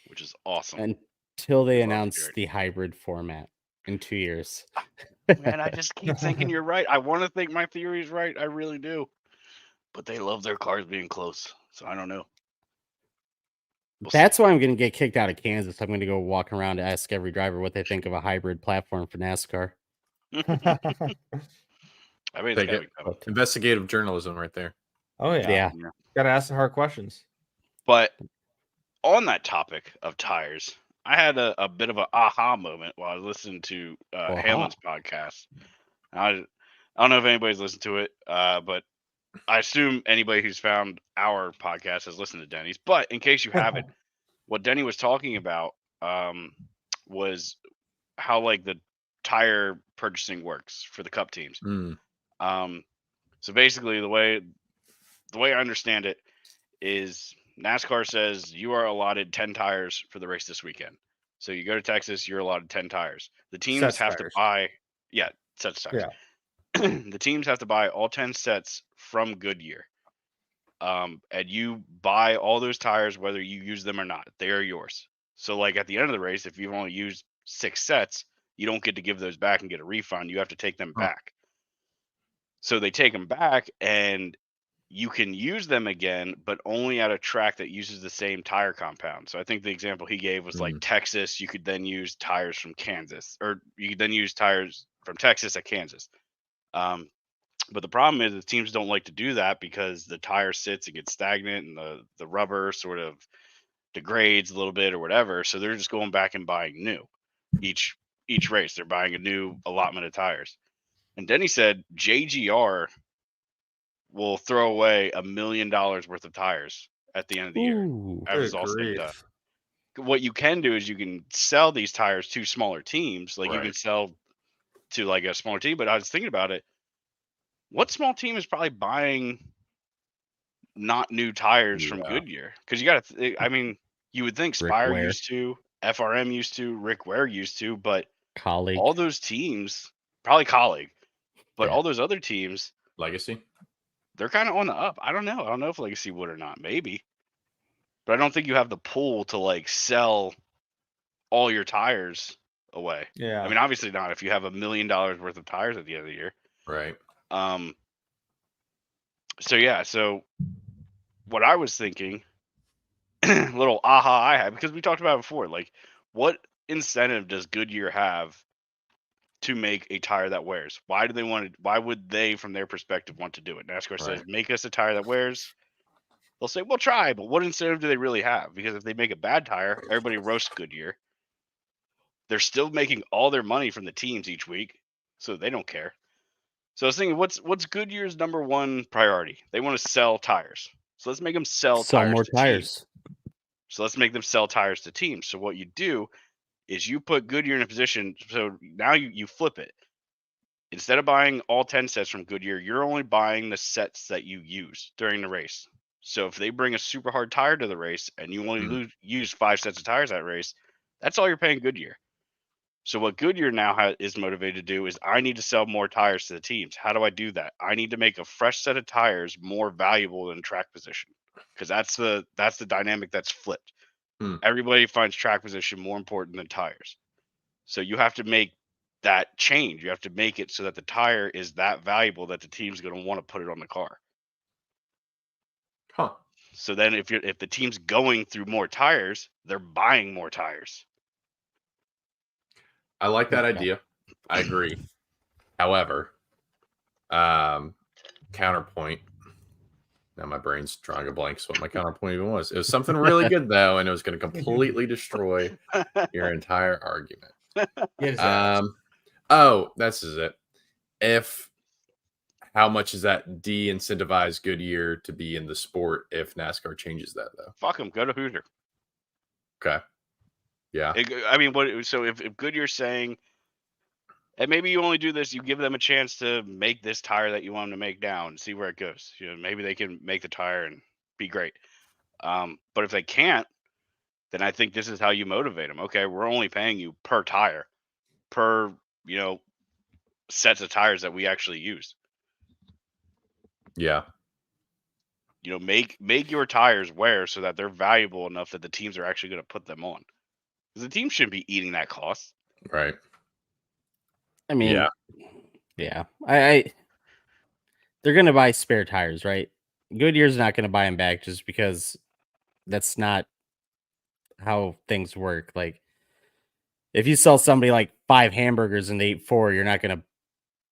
Which is awesome.
until they
Love to
announce
hear it.
the hybrid format in 2 years.
Man, I just keep thinking you're right. I want to think my theory is right. I really do. But they love their cars being close. So I don't know. We'll
That's why I'm going to get kicked out of Kansas. I'm going to go walk around and ask every driver what they think of a hybrid platform for NASCAR.
see. I mean, it's
Take
gotta
it.
be coming.
Investigative journalism right there.
Oh yeah.
Yeah.
Gotta ask the hard questions.
But on that topic of tires, I had a bit of an aha moment while I was listening to Hamlin's podcast. I don't know if anybody's listened to it, but I assume anybody who's found our podcast has listened to Denny's. But in case you haven't, what Denny was talking about was how like the tire purchasing works for the Cup teams. So basically, the way I understand it is NASCAR says you are allotted 10 tires for the race this weekend. So you go to Texas, you're allotted 10 tires. The teams
Sets
have
tires.
to buy, sets tires. The teams have to buy all 10 sets from Goodyear. And you buy all those tires whether you use them or not. They are yours. So like at the end of the race, if you've only used 6 sets, you don't get to give those back and get a refund. You have to take them back. So they take them back and you can use them again, but only at a track that uses the same tire compound. So I think the example he gave was like Texas. You could then use tires from Kansas, or you could then use tires from Texas at Kansas. But the problem is the teams don't like to do that because the tire sits and gets stagnant and the rubber sort of degrades a little bit or whatever. So they're just going back and buying new each race. They're buying a new allotment of tires. And Denny said JGR will throw away $1 million worth of tires at the end of the year. That is all said and done. What you can do is you can sell these tires to smaller teams. Like you can sell to like a smaller team. But I was thinking about it. What small team is probably buying not new tires from Goodyear? Because you got to, I mean, you would think Spire used to, FRM used to, Rick Ware used to, but all those teams, probably Colleague, but all those other teams,
Legacy,
they're kind of on the up. I don't know. I don't know if Legacy would or not. Maybe. But I don't think you have the pull to like sell all your tires away.
Yeah.
I mean, obviously not if you have $1 million worth of tires at the end of the year.
Right.
So what I was thinking, little aha I had, because we talked about it before, like what incentive does Goodyear have to make a tire that wears? Why would they, from their perspective, want to do it? NASCAR says, make us a tire that wears. They'll say, well, try, but what incentive do they really have? Because if they make a bad tire, everybody roasts Goodyear. they're still making all their money from the teams each week, so they don't care. So I was thinking, what's Goodyear's number one priority? They want to sell tires. So let's make them sell tires
more
to teams.
tires.
So let's make them sell tires to teams. So what you do is you put Goodyear in a position. So now you flip it. Instead of buying all 10 sets from Goodyear, you're only buying the sets that you use during the race. So if they bring a super hard tire to the race and you only use 5 sets of tires that race, that's all you're paying Goodyear. So what Goodyear now is motivated to do is I need to sell more tires to the teams. How do I do that? I need to make a fresh set of tires more valuable than track position, because that's the dynamic that's flipped. Everybody finds track position more important than tires. So you have to make that change. You have to make it so that the tire is that valuable that the team's going to want to put it on the car.
Huh.
So then if the team's going through more tires, they're buying more tires.
I like that idea. I agree. However, counterpoint. Now my brain's drawing a blank. So what my counterpoint even was? It was something really good though, and it was going to completely destroy your entire argument. Oh, this is it. How much does that de-incentivize Goodyear to be in the sport if NASCAR changes that though?
Fuck them. Go to Hoosier.
Okay. Yeah.
I mean, so if Goodyear's saying, and maybe you only do this, you give them a chance to make this tire that you want them to make now and see where it goes. Maybe they can make the tire and be great. But if they can't, then I think this is how you motivate them. Okay, we're only paying you per tire, per sets of tires that we actually use.
Yeah.
Make your tires wear so that they're valuable enough that the teams are actually going to put them on. Because the team shouldn't be eating that cost.
Right.
I mean, yeah. They're going to buy spare tires, right? Goodyear's not going to buy them back just because that's not how things work. Like, if you sell somebody like 5 hamburgers and they eat 4, you're not going to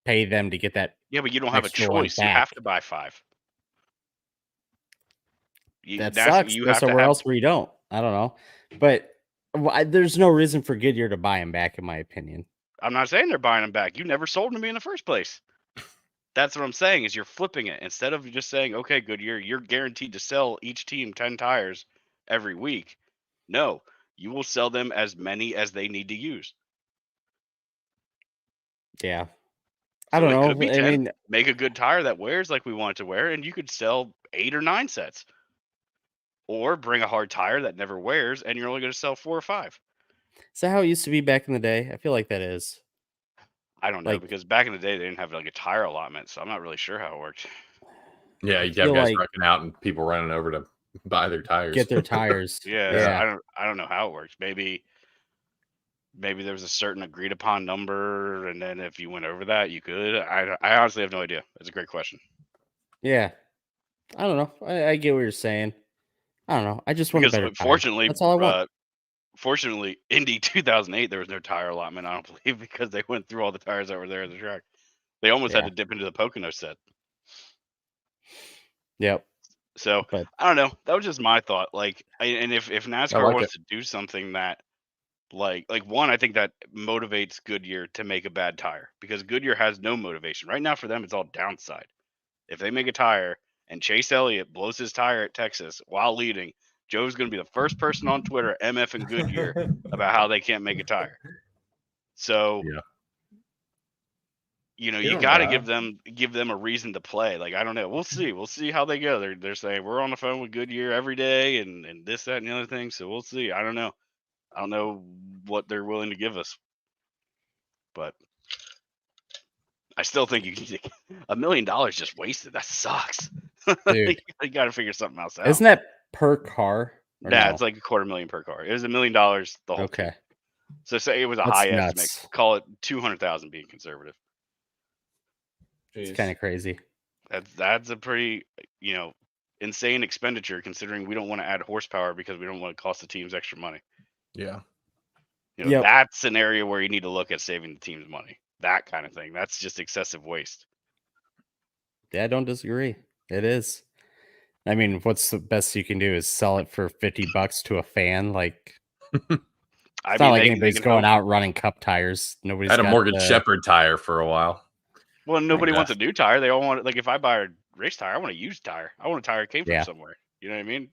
pay them to get that.
Yeah, but you don't have a choice. You have to buy 5.
That sucks. Go somewhere else where you don't. I don't know. But there's no reason for Goodyear to buy them back, in my opinion.
I'm not saying they're buying them back. You never sold them to me in the first place. That's what I'm saying, is you're flipping it. Instead of just saying, okay, Goodyear, you're guaranteed to sell each team 10 tires every week. No, you will sell them as many as they need to use.
Yeah.
So
I don't know.
Could be 10. I mean, make a good tire that wears like we want it to wear, and you could sell 8 or 9 sets. Or bring a hard tire that never wears, and you're only going to sell 4 or 5.
Is that how it used to be back in the day? I feel like that is.
I don't know, because back in the day they didn't have like a tire allotment, so I'm not really sure how it worked.
Yeah, you have guys wrecking out and people running over to buy their tires,
get their tires.
Yeah. I don't know how it works. Maybe there was a certain agreed upon number, and then if you went over that, you could. I honestly have no idea. It's a great question.
Yeah, I don't know. I get what you're saying. I don't know. I just want a better tire. That's all I want.
Fortunately, Indy 2008, there was no tire allotment, I don't believe, because they went through all the tires that were there at the track. They almost had to dip into the Pocono set.
Yep.
So, I don't know. That was just my thought. Like, and if NASCAR wants to do something that, like one, I think that motivates Goodyear to make a bad tire, because Goodyear has no motivation. Right now for them, it's all downside. If they make a tire and Chase Elliott blows his tire at Texas while leading, Joe's going to be the first person on Twitter MFing Goodyear about how they can't make a tire. So, you got to give them a reason to play. Like, I don't know. We'll see. We'll see how they go. They're saying we're on the phone with Goodyear every day and this, that, and the other thing. So we'll see. I don't know. I don't know what they're willing to give us, but I still think you can take $1 million just wasted. That sucks.
Dude.
You got to figure something else out.
Isn't that per car?
Yeah, it's like $250,000 per car. It was $1 million the whole team. So say it was a high estimate. Call it 200,000 being conservative.
It's kind of crazy.
That's a pretty insane expenditure, considering we don't want to add horsepower because we don't want to cost the teams extra money.
Yeah.
That's an area where you need to look at saving the team's money. That kind of thing. That's just excessive waste.
Yeah, I don't disagree. It is. I mean, what's the best you can do is sell it for $50 to a fan? Like,
I
It's
mean,
not like
they
anybody's
can
going
hope.
out running Cup tires. Nobody's
I had a
got
Morgan
the-
Shepherd tire for a while.
Well, nobody wants a
that.
new tire. They all want like if I buy a race tire, I want a used tire. I want a tire that came from
Yeah.
somewhere. You know what I mean?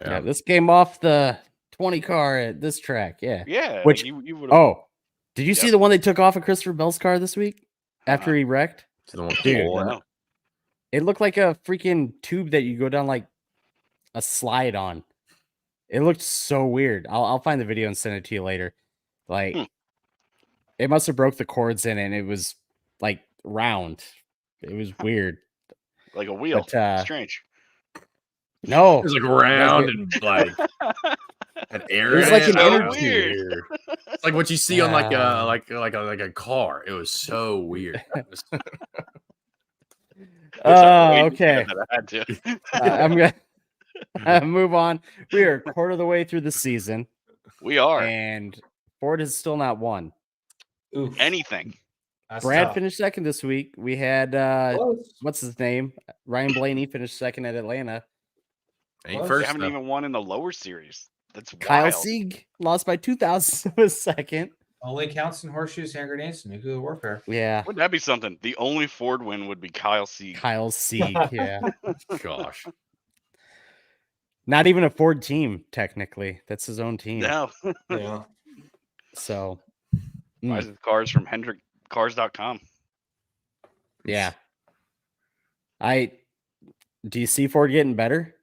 Yeah, this came off the 20 car at this track. Yeah.
Yeah.
Which
like you would have.
oh, did you see
Yep.
the one they took off of Christopher Bell's car this week after he wrecked?
So the one with
Dude,
the hole in it?
No.
It looked like a freaking tube that you go down like a slide on. It looked so weird. I'll find the video and send it to you later. Like it must have broke the cords in it and it was like round. It was weird.
Like a wheel.
But,
Strange.
No.
It was like round and like an air.
It was
in
like
it.
an
So
inner
weird.
tube.
It's like what you see on like
Wow.
a car. It was so weird.
Okay.
I had to.
I'm gonna move on. We are a quarter of the way through the season,
We are.
and Ford has still not won.
Oof,
Anything.
that's
Brad
tough.
finished second this week. We had
Close.
what's his name? Ryan Blaney finished second at Atlanta.
Ain't
Well,
They
first
haven't
though.
even won in the lower series. That's
Kyle
wild.
Sieg lost by 2,000 was second.
Only counts in horseshoes, hand grenades, and nuclear warfare.
Yeah,
Wouldn't that be something? The only Ford win would be Kyle Sieg.
Kyle Sieg. Yeah,
Gosh.
not even a Ford team technically. That's his own team.
No.
Yeah.
So
Buys his cars from HendrickCars.com.
yeah, do you see Ford getting better?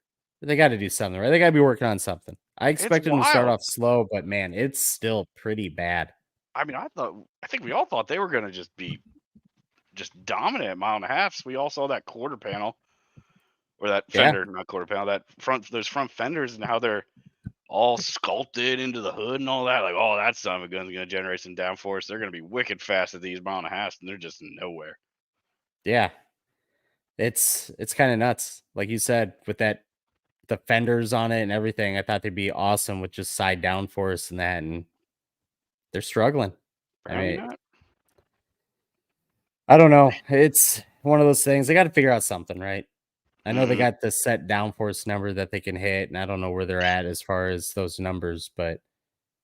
They got to do something, right? They got to be working on something. I expected them to start
wild.
off slow, but man, it's still pretty bad.
I mean, I think we all thought they were going to just be dominant at mile and a half. We all saw that quarter panel or that
Yeah.
fender, not quarter panel, those front fenders and how they're all sculpted into the hood and all that. Like, oh, that son of a gun's going to generate some downforce. They're going to be wicked fast at these mile and a half, and they're just nowhere.
Yeah. It's kind of nuts. Like you said, with the fenders on it and everything, I thought they'd be awesome with just side downforce and that, and they're struggling. I
Apparently
mean,
not.
I don't know. It's one of those things. They got to figure out something, right? I know they
Mhm.
got the set downforce number that they can hit, and I don't know where they're at as far as those numbers, but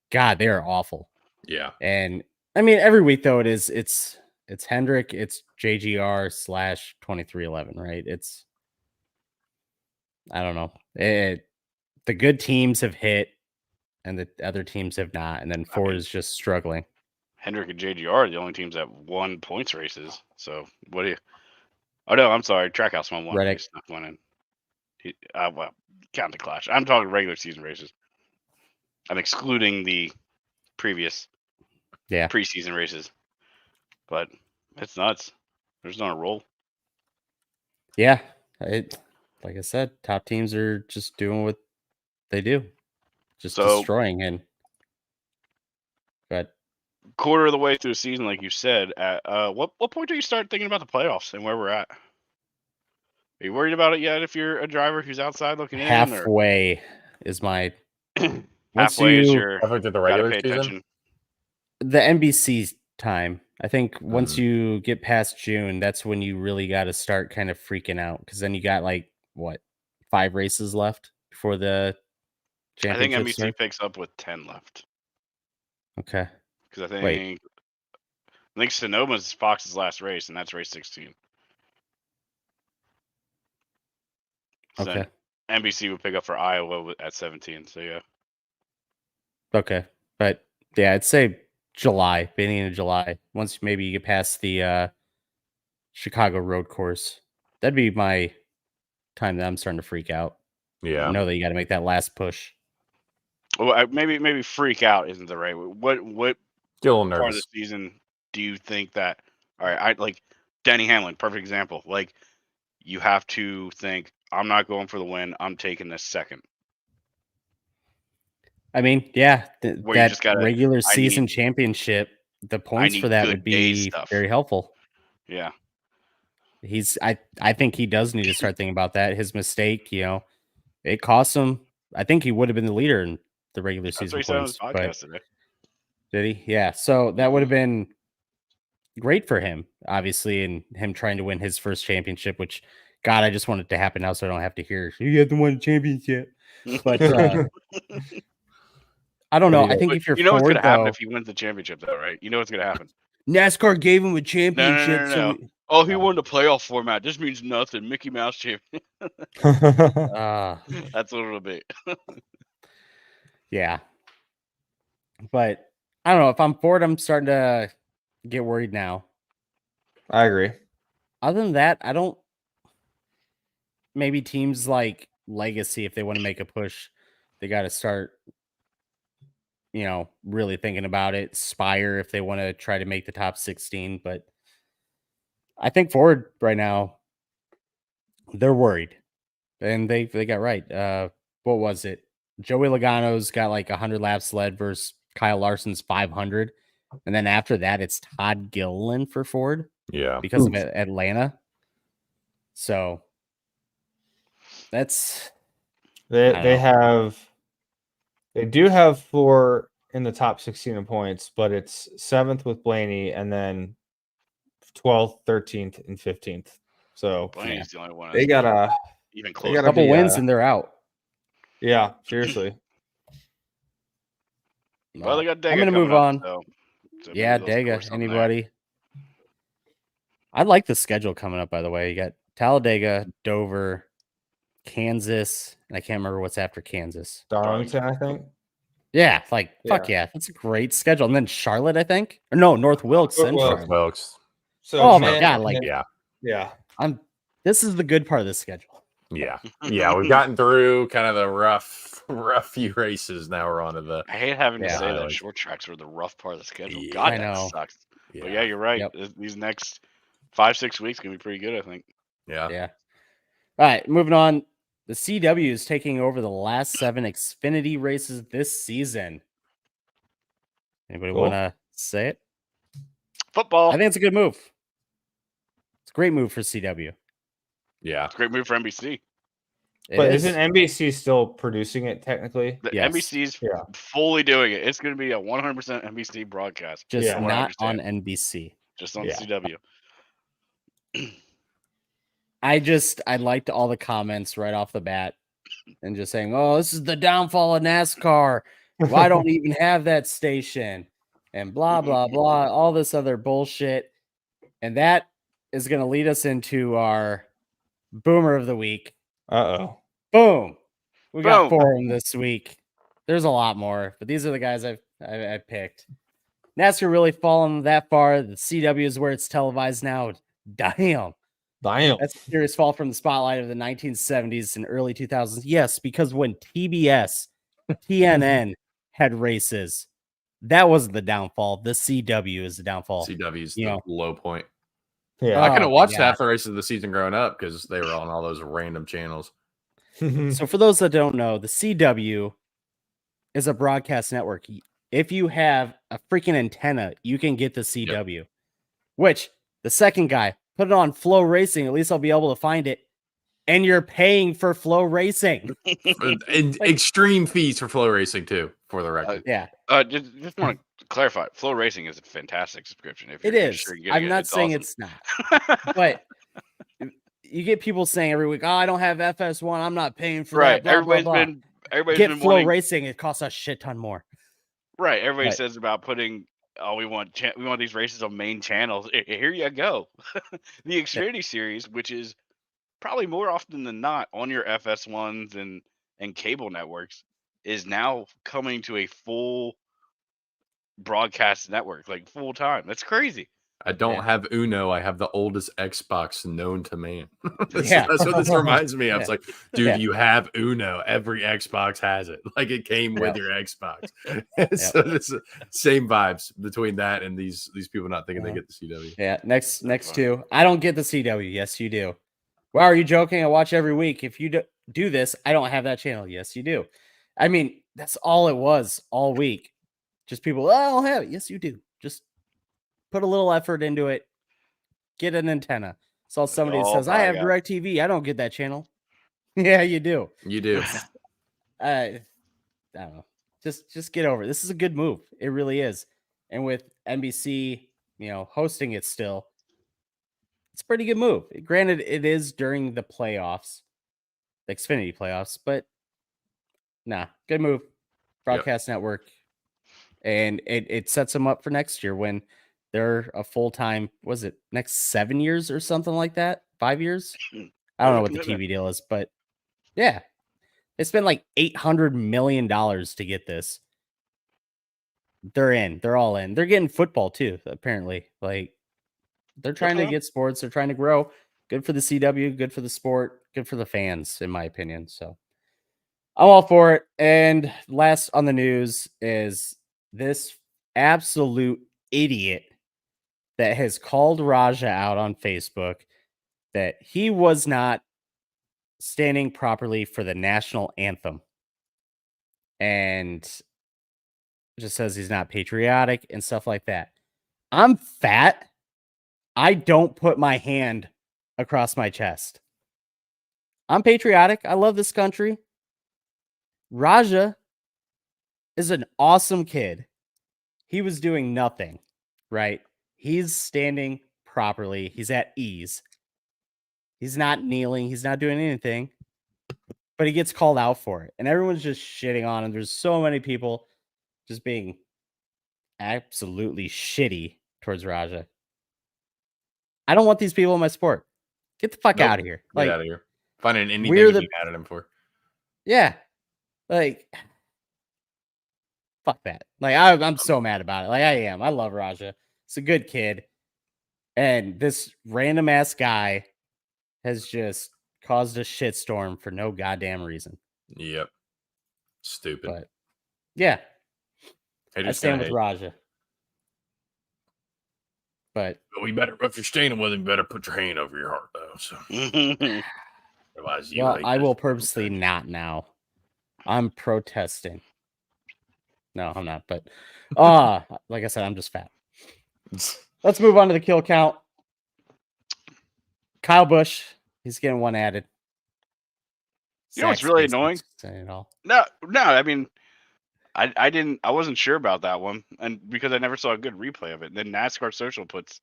God, they are awful.
Yeah.
And I mean, every week though, it's Hendrick, it's JGR/2311, right? I don't know. The good teams have hit, and the other teams have not, and then Ford is just struggling.
Hendrick and JGR are the only teams that won points races. So what do you? Oh no, I'm sorry. Trackhouse won one
Reddick.
race, not one in. Well, count the clash. I'm talking regular season races. I'm excluding the previous preseason races. But it's nuts. There's not a roll.
Yeah, like I said, top teams are just doing what they do, just destroying. And but
quarter of the way through the season, like you said, at what point do you start thinking about the playoffs and where we're at? Are you worried about it yet? If you're a driver who's outside looking in, or
halfway is my
halfway is your
I looked at the
gotta
regular
pay
season.
attention.
the NBC time. I think once
Mhm.
you get past June, that's when you really got to start kind of freaking out, because then you got like what 5 races left before the
I think
championship
NBC
starts?
picks up with 10 left
Okay.
because I
Wait.
think Sonoma's Fox's last race, and that's race 16. So then
Okay.
NBC would pick up for Iowa at 17. So yeah,
Okay. But yeah, I'd say July, beginning of July. Once maybe you get past the Chicago road course, that'd be my time that I'm starting to freak out.
Yeah.
Know that you got to make that last push.
well, maybe freak out isn't the right word. What
Get a little
part of the
nervous.
season do you think that? All right, I like Denny Hamlin, perfect example. Like you have to think, I'm not going for the win. I'm taking this second.
I mean, yeah,
Where you
that
just gotta-
regular
I
season
need-
championship, the points
need
for that
good
would
day
be
stuff.
very helpful.
Yeah,
I think he does need to start thinking about that. His mistake, it cost him. I think he would have been the leader in the regular
that's
season
what he said on his
points. But
podcast today.
did he? Yeah. So that would have been great for him, obviously, and him trying to win his first championship, which, God, I just want it to happen now so I don't have to hear, you haven't won a championship. But I don't
What do
know.
you
I
got?
think
But
if you're
you know what's
Ford,
gonna happen
though,
if he wins the championship, though, right? You know what's gonna happen.
NASCAR gave him a
No,
championship.
no.
So
Oh, he
No.
won the playoff format. This means nothing. Mickey Mouse champion. That's what it'll be.
Yeah. But I don't know. If I'm Ford, I'm starting to get worried now.
I agree.
Other than that, I don't. Maybe teams like Legacy, if they want to make a push, they got to start, really thinking about it. Spire, if they want to try to make the top 16. But I think Ford right now, they're worried. And they got right. What was it? Joey Logano's got like 100 laps led versus Kyle Larson's 500. And then after that, it's Todd Gilliland for Ford
Yeah.
because of Atlanta. So that's I don't know.
They do have 4 in the top 16 in points, but it's 7th with Blaney and then 12th, 13th, and 15th. So
Blaney's the only one.
they gotta
even
they
close.
gotta
a couple
be,
wins and they're out.
yeah, seriously.
Well, they got Dega
I'm gonna
coming
move
up,
on.
so maybe
Yeah,
they'll score
Dega.
something there.
Anybody? I like the schedule coming up. By the way, you got Talladega, Dover, Kansas, and I can't remember what's after Kansas.
Darlington, I think.
Yeah, fuck yeah, that's a great schedule. And then Charlotte, I think, or no, North Wilkes, then
Well,
Charlotte.
Wilkes.
So
Oh my
man,
god, like
Yeah.
This is the good part of the schedule.
Yeah. Yeah. We've gotten through kind of the rough few races. Now we're on to the.
I hate having to say that
highlights.
short tracks were the rough part of the schedule.
Yeah.
God,
I
that
know.
sucks. But yeah, you're right.
Yep.
These next 5-6 weeks can be pretty good, I think.
Yeah.
Yeah. All right, moving on. The CW is taking over the last 7 Xfinity races this season. Anybody
Cool.
want to say it?
Football.
I think it's a good move. It's a great move for CW.
Yeah.
It's a great move for NBC.
But isn't NBC still producing it technically?
The
Yes.
NBC's fully doing it. It's going to be a 100% NBC broadcast.
Just
from what I
not on
understand.
NBC.
Just on CW.
I liked all the comments right off the bat and just saying, oh, this is the downfall of NASCAR. Why don't we even have that station? And blah, blah, blah, all this other bullshit. And that is going to lead us into our Boomer of the Week.
Uh-oh.
Boom. We got 4 of them this week. There's a lot more, but these are the guys I picked. NASCAR really fallen that far. The CW is where it's televised now. Damn. That's a serious fall from the spotlight of the 1970s and early 2000s. Yes, because when TBS, TNN had races, that was the downfall. The CW is the downfall.
CW is the low point.
Yeah,
I couldn't watch half the races of the season growing up because they were on all those random channels.
So for those that don't know, the CW is a broadcast network. If you have a freaking antenna, you can get the CW. Which the second guy put it on Flow Racing. At least I'll be able to find it. And you're paying for Flow Racing.
And extreme fees for Flow Racing too, for the record.
Just want to clarify. Flow Racing is a fantastic subscription. If
it
you're
is.
sure you're
I'm not
it's
saying
awesome.
it's not. But you get people saying every week, "Oh, I don't have FS1. I'm not paying for that." Blah,
Everybody's
blah, blah.
everybody's
get
been
Flow
wanting...
Racing. It costs a shit ton more.
Right. Everybody says about putting. Oh, we want these races on main channels. Here you go. The Xfinity Series, which is probably more often than not on your FS1s and cable networks, is now coming to a full broadcast network, like full time. That's crazy.
I don't have Uno. I have the oldest Xbox known to man. That's what this reminds me of. It's like, dude, you have Uno. Every Xbox has it. Like it came with your Xbox. So it's the same vibes between that and these people not thinking they get the CW.
Yeah. Next two. I don't get the CW. Yes, you do. Wow, are you joking? I watch every week. If you do this, I don't have that channel. Yes, you do. I mean, that's all it was all week. Just people, I don't have it. Yes, you do. Just put a little effort into it. Get an antenna. Saw somebody that says, I have DirecTV. I don't get that channel. Yeah, you do.
You do.
I don't know. Just get over it. This is a good move. It really is. And with NBC, hosting it still, it's a pretty good move. Granted, it is during the playoffs, the Xfinity playoffs, but good move. Broadcast network. And it sets them up for next year when they're a full-time, was it next 7 years or something like that? 5 years? I don't know what the TV deal is, but yeah. They spent like $800 million to get this. They're in. They're all in. They're getting football too, apparently. Like, they're trying to get sports. They're trying to grow. Good for the CW. Good for the sport. Good for the fans, in my opinion. So I'm all for it. And last on the news is this absolute idiot that has called Raja out on Facebook that he was not standing properly for the national anthem. And just says he's not patriotic and stuff like that. I'm fat. I don't put my hand across my chest. I'm patriotic. I love this country. Raja is an awesome kid. He was doing nothing, right? He's standing properly. He's at ease. He's not kneeling. He's not doing anything. But he gets called out for it. And everyone's just shitting on him. There's so many people just being absolutely shitty towards Raja. I don't want these people in my sport. Get the fuck out of here.
Get out of here. Finding anything
we're
to be mad at him for.
Yeah. Like, fuck that. Like, I'm so mad about it. Like, I am. I love Raja. It's a good kid. And this random ass guy has just caused a shitstorm for no goddamn reason.
Yep. Stupid.
But yeah. I
Haters
stand
gonna
with
hate.
Raja. But
we better, if you're standing with him, you better put your hand over your heart, though. So otherwise, you
well,
hate
I
this
will
fucking
purposely
thing.
not now. I'm protesting. No, I'm not. But like I said, I'm just fat. Let's move on to the kill count. Kyle Busch, he's getting one added.
You know what's really annoying?
No.
I mean, I wasn't sure about that one, and because I never saw a good replay of it. And then NASCAR Social puts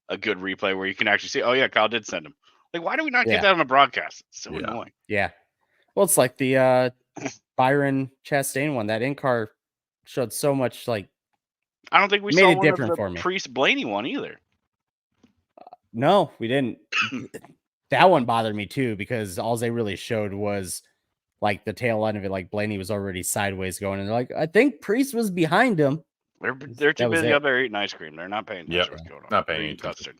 a good replay where you can actually see, oh yeah, Kyle did send him. Like, why do we not get that on the broadcast? It's so annoying.
Yeah. Well, it's like the Byron Chastain one. That in-car showed so much, like,
I don't think we
made
saw
it
one of
different
the
for me.
Priest Blaney one either.
No, we didn't. That one bothered me too, because all they really showed was like the tail end of it. Like, Blaney was already sideways going, and they're like, I think Priest was behind him.
They're too busy up there eating ice cream. They're not paying attention to what's going on.
Not paying
They're eating
attention.
custard.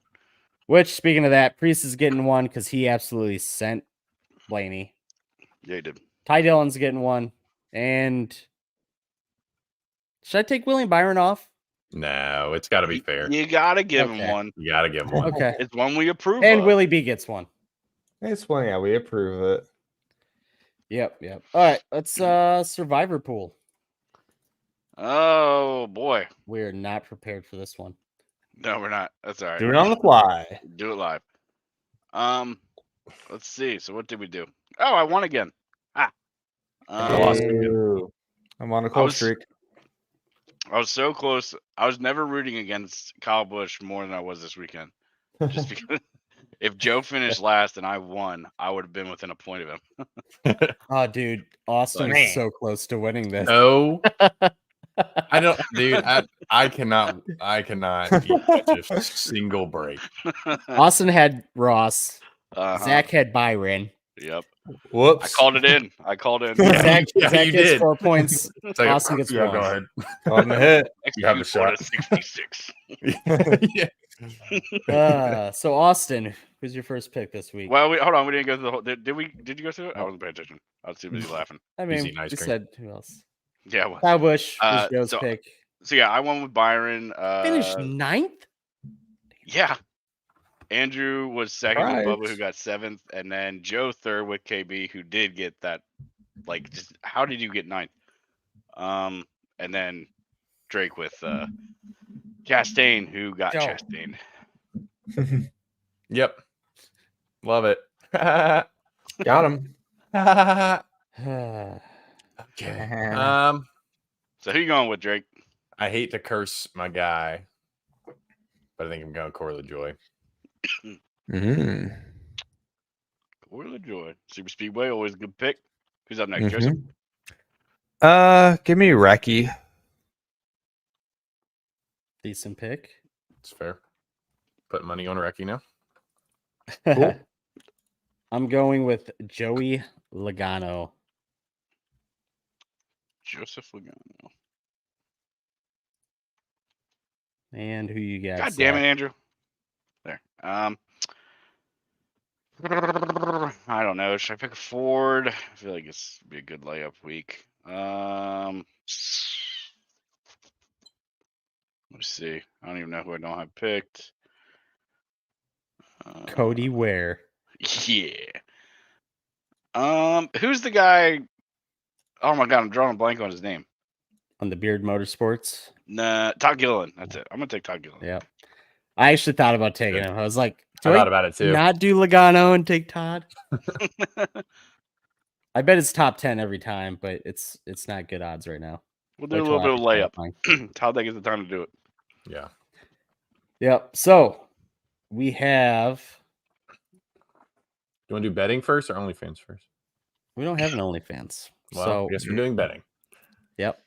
Which, speaking of that, Priest is getting one because he absolutely sent Blaney.
Yeah, he did.
Ty Dillon's getting one. And should I take William Byron off?
No, it's got to be fair.
You gotta give him one.
You got to give him one.
Okay.
It's one we approve.
And
of.
Willie B gets one.
It's one. Yeah, we approve it.
Yep. All right, let's Survivor pool.
Oh boy,
We're not prepared for this one.
no, we're not. That's all right.
Do it on the fly.
Do it live. Let's see. So what did we do? Oh, I won again.
Ooh. I'm on a cold streak.
I was so close. I was never rooting against Kyle Busch more than I was this weekend. Just because if Joe finished last and I won, I would have been within a point of him.
Oh, dude, Austin is so close to winning this.
No. I don't, dude. I cannot catch a single break.
Austin had Ross.
Uh-huh.
Zach had Byron.
Yep.
Whoops.
I called it in.
Zach
Yeah,
Zach
you
gets
did.
4 points.
It's like,
Austin gets
yeah,
one.
go ahead.
On the hit.
You have a shot.
66.
Yeah.
So Austin, who's your first pick this week?
Well, hold on. We didn't go through the whole. Did you go through it? I wasn't paying attention. I was too busy laughing.
I mean,
Easy, nice
you
cream.
said who else?
Yeah. Well,
Kyle Busch was Joe's
so-
pick.
So yeah, I won with Byron.
Finished 9th.
Yeah. Andrew was second with
Right.
Bubba, who got 7th, and then Joe third with KB, who did get that. Like, just how did you get 9th? And then Drake with Chastain, who got
Joe.
Chastain.
Yep. Love it. Okay.
Got him.
So who you going with, Drake?
I hate to curse my guy, but I think I'm going Corey LaJoy.
Mm.
Corey LaJoy. Super Speedway, always a good pick. Who's up next,
Mhm.
Joseph?
Give me Reki.
Decent pick.
It's fair. Put money on Reki now.
Cool. I'm going with Joey Logano.
Joseph Logano.
And who you got?
God damn it,
Zach?
Andrew. There. I don't know. Should I pick a Ford? I feel like it's be a good layup week. Let's see. I don't even know who I don't have picked.
Cody Ware.
Yeah. Who's the guy? Oh my god, I'm drawing a blank on his name.
On the Beard Motorsports.
Nah, Todd Gilliland. That's it. I'm gonna take Todd Gilliland.
Yeah. I actually thought about taking him. I was like,
I thought about it too.
Not do Logano and take Todd. I bet it's top 10 every time, but it's not good odds right now.
We'll do a little bit of layup. Talladega is the time to do it.
Yeah.
Yep. So we have.
You want to do betting first or OnlyFans first?
We don't have an OnlyFans.
Well,
so
I guess we're doing betting.
Yep.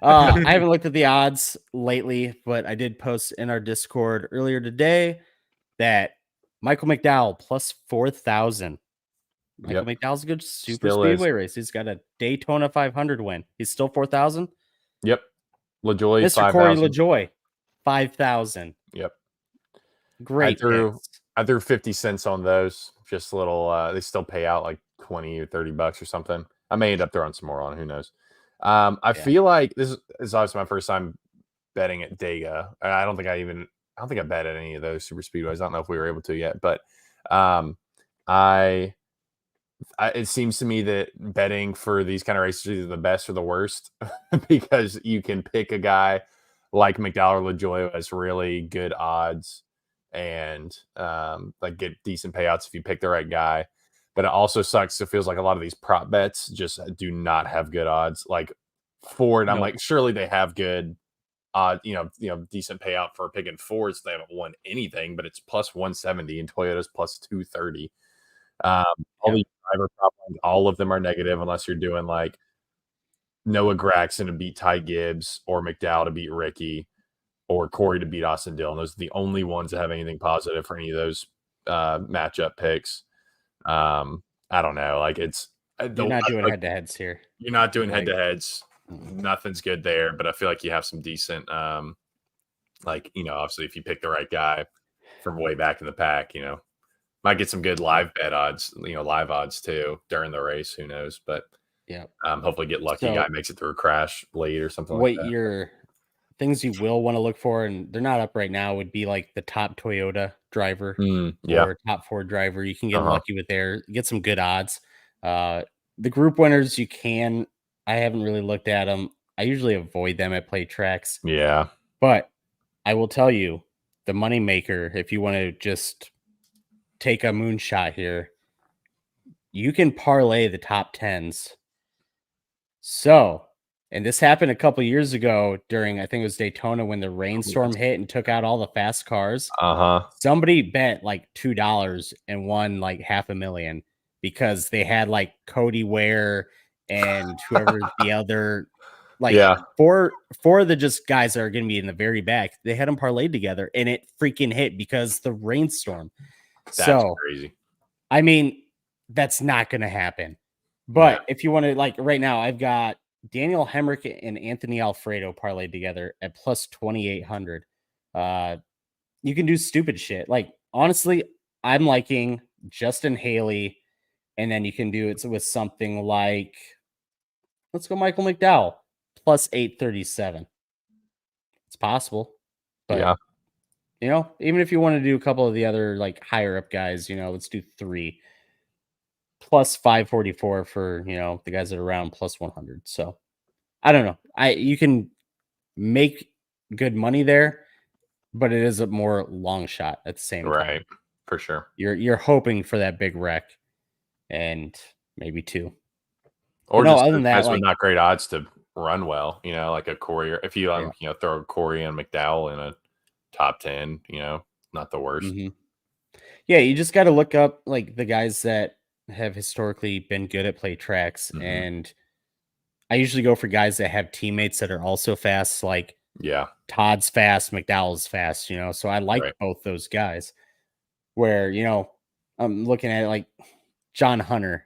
I haven't looked at the odds lately, but I did post in our Discord earlier today that Michael McDowell plus 4,000. Michael McDowell's a good super speedway race. He's got a Daytona 500 win. He's still 4,000.
Yep. LaJoy,
Mr.
5,000.
Corey LaJoy, 5,000.
Yep.
Great.
I threw 50 cents on those. Just a little. They still pay out like $20 or $30 or something. I may end up throwing some more on. Who knows? I feel like this is obviously my first time betting at Dega. I don't think I bet at any of those super speedways. I don't know if we were able to yet, but it seems to me that betting for these kind of races is either the best or the worst because you can pick a guy like McDowell or LaJoy who has really good odds and like get decent payouts if you pick the right guy. But it also sucks. It feels like a lot of these prop bets just do not have good odds. Like Ford, I'm like, surely they have good decent payout for picking Fords. They haven't won anything, but it's plus 170 and Toyota's plus 230. All these driver prop lines, all of them are negative unless you're doing like Noah Gragson to beat Ty Gibbs or McDowell to beat Ricky or Corey to beat Austin Dillon. Those are the only ones that have anything positive for any of those matchup picks. I don't know. Like you're
not doing head-to-heads here.
You're not doing head-to-heads. Nothing's good there, but I feel like you have some decent, obviously if you pick the right guy from way back in the pack, might get some good live bet odds, live odds too during the race. Who knows? But hopefully get lucky. Guy makes it through a crash late or something like that.
Your things you will want to look for, and they're not up right now, would be like the top Toyota driver or top Ford driver. You can get lucky with there, get some good odds. The group winners, I haven't really looked at them. I usually avoid them at play tracks.
Yeah.
But I will tell you, the money maker, if you want to just take a moonshot here, you can parlay the top 10s. So, and this happened a couple years ago during, I think it was Daytona, when the rainstorm hit and took out all the fast cars. Somebody bet like $2 and won like $500,000 because they had like Cody Ware and whoever the other, four of the just guys that are going to be in the very back. They had them parlayed together and it freaking hit because the rainstorm.
That's crazy.
I mean, that's not going to happen. But if you want to, like right now, I've got Daniel Hemrick and Anthony Alfredo parlayed together at plus 2,800. You can do stupid shit. Like, honestly, I'm liking Justin Haley, and then you can do it with something like, let's go Michael McDowell, plus 837. It's possible. But, even if you want to do a couple of the other like higher up guys, let's do 3. Plus 544 for, the guys that are around plus 100. So I don't know. You can make good money there, but it is a more long shot at the same time.
Right. For sure.
You're hoping for that big wreck and maybe 2.
Or just other than that, with not great odds to run well, like a Corey, or if you throw a Corey and McDowell in a top 10, not the worst.
Mm-hmm. Yeah, you just got to look up like the guys that have historically been good at play tracks, and I usually go for guys that have teammates that are also fast. Like
Yeah.
Todd's fast, McDowell's fast, so I like
Right.
both those guys. Where, I'm looking at it like John Hunter.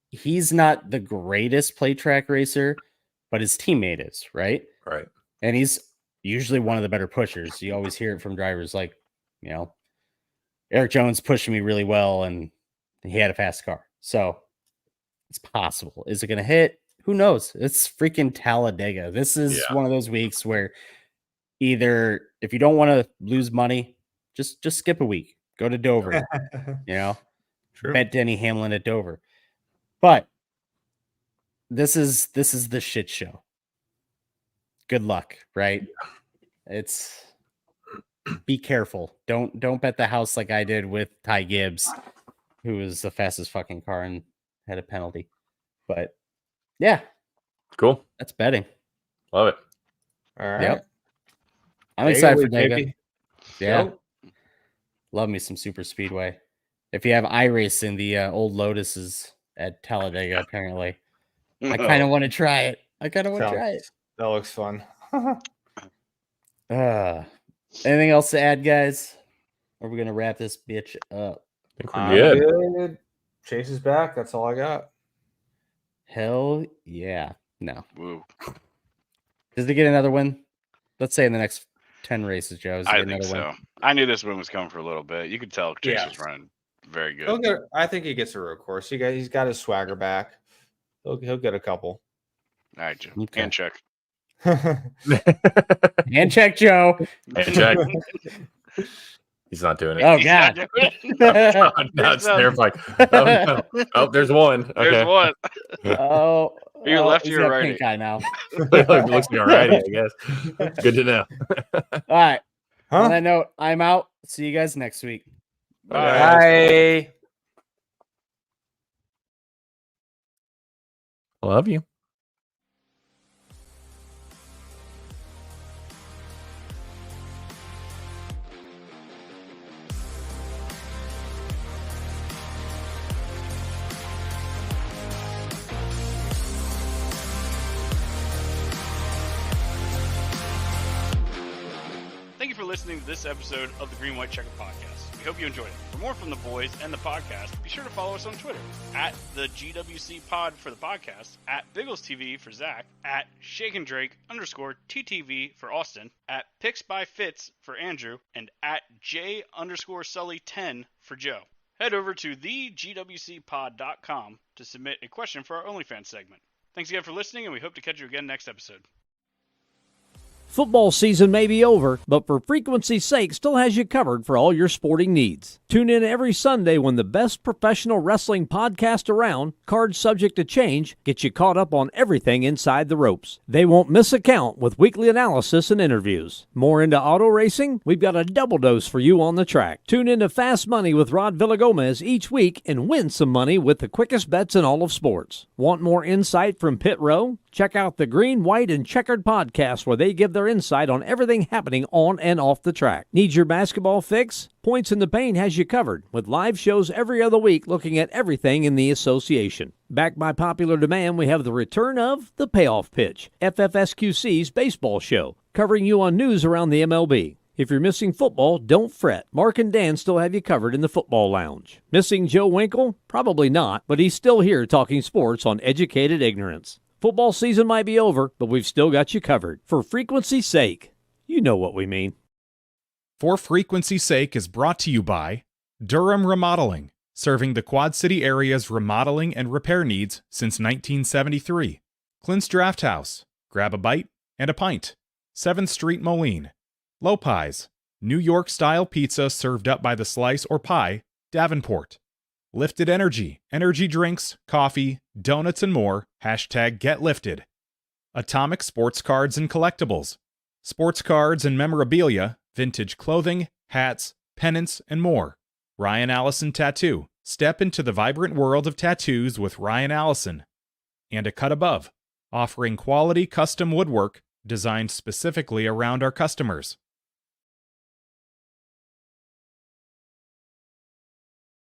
He's not the greatest play track racer, but his teammate is, right?
Right.
And he's usually one of the better pushers. You always hear it from drivers like, Eric Jones pushing me really well, and he had a fast car. So it's possible. Is it going to hit? Who knows? It's freaking Talladega. This is one of those weeks where either if you don't want to lose money, just skip a week. Go to Dover.
True.
Bet Denny Hamlin at Dover. But this is the shit show. Good luck, right? It's be careful. Don't bet the house like I did with Ty Gibbs, who was the fastest fucking car and had a penalty. But yeah,
Cool.
that's betting.
Love it.
All right.
Yep. I'm
Dega
excited for
week,
Dega.
baby.
Yeah.
Yep.
Love me some super speedway. If you have iRacing, the old Lotus is at Talladega, apparently. I kind of want to try it.
That looks fun.
Anything else to add, guys? Or are we gonna wrap this bitch up?
I think we're good.
Good. Chase is back. That's all I got.
Hell yeah. No.
Woo.
Does he get another win? Let's say in the next 10 races, Joe. Does he
I
get
think
another
so.
win?
I knew this win was coming for a little bit. You could tell Chase
Yeah.
was running very good.
I think he gets a road course. He's got his swagger back. He'll get a couple.
All right, Joe.
Okay.
Hand check.
Hand check, Joe.
And check. He's not doing it.
Oh,
He's
God.
not doing it.
No, it's terrifying. Oh, no. Oh, there's one. Okay.
There's one.
Oh.
Are you lefty
he's
or
got
righty?
pink eye now.
Looks like all righty, I guess. Good to know.
All right.
Huh?
On that note, I'm out. See you guys next week.
Bye.
Love you.
Thank you for listening to this episode of the Green White Checker Podcast. We hope you enjoyed it. For more from the boys and the podcast, be sure to follow us on Twitter at the GWCpod for the podcast, at biggelstv for Zach, at shakendrake_TTV for Austin, at picksbyfitz for Andrew, and at J_Sully10 for Joe. Head over to thegwcpod.com to submit a question for our OnlyFans segment. Thanks again for listening, and we hope to catch you again next episode.
Football season may be over, but for frequency's sake still has you covered for all your sporting needs. Tune in every Sunday when the best professional wrestling podcast around, Cards Subject to Change, gets you caught up on everything inside the ropes. They won't miss a count with weekly analysis and interviews. More into auto racing? We've got a double dose for you on the track. Tune in to Fast Money with Rod Villagomez each week and win some money with the quickest bets in all of sports. Want more insight from Pit Row? Check out the Green, White, and Checkered podcast where they give their insight on everything happening on and off the track. Need your basketball fix? Points in the Paint has you covered with live shows every other week looking at everything in the association. Backed by popular demand, we have the return of The Payoff Pitch, FFSQC's baseball show, covering you on news around the MLB. If you're missing football, don't fret. Mark and Dan still have you covered in the football lounge. Missing Joe Winkle? Probably not, but he's still here talking sports on Educated Ignorance. Football season might be over, but we've still got you covered. For frequency's sake, you know what we mean.
For Frequency's Sake is brought to you by Durham Remodeling, serving the Quad City area's remodeling and repair needs since 1973. Clint's Draft House, grab a bite and a pint. 7th Street Moline. Lopez, New York-style pizza served up by the slice or pie, Davenport. Lifted Energy, energy drinks, coffee, donuts, and more. #GetLifted. Atomic Sports Cards and Collectibles. Sports cards and memorabilia, vintage clothing, hats, pennants, and more. Ryan Allison Tattoo. Step into the vibrant world of tattoos with Ryan Allison. And A Cut Above, offering quality custom woodwork designed specifically around our customers.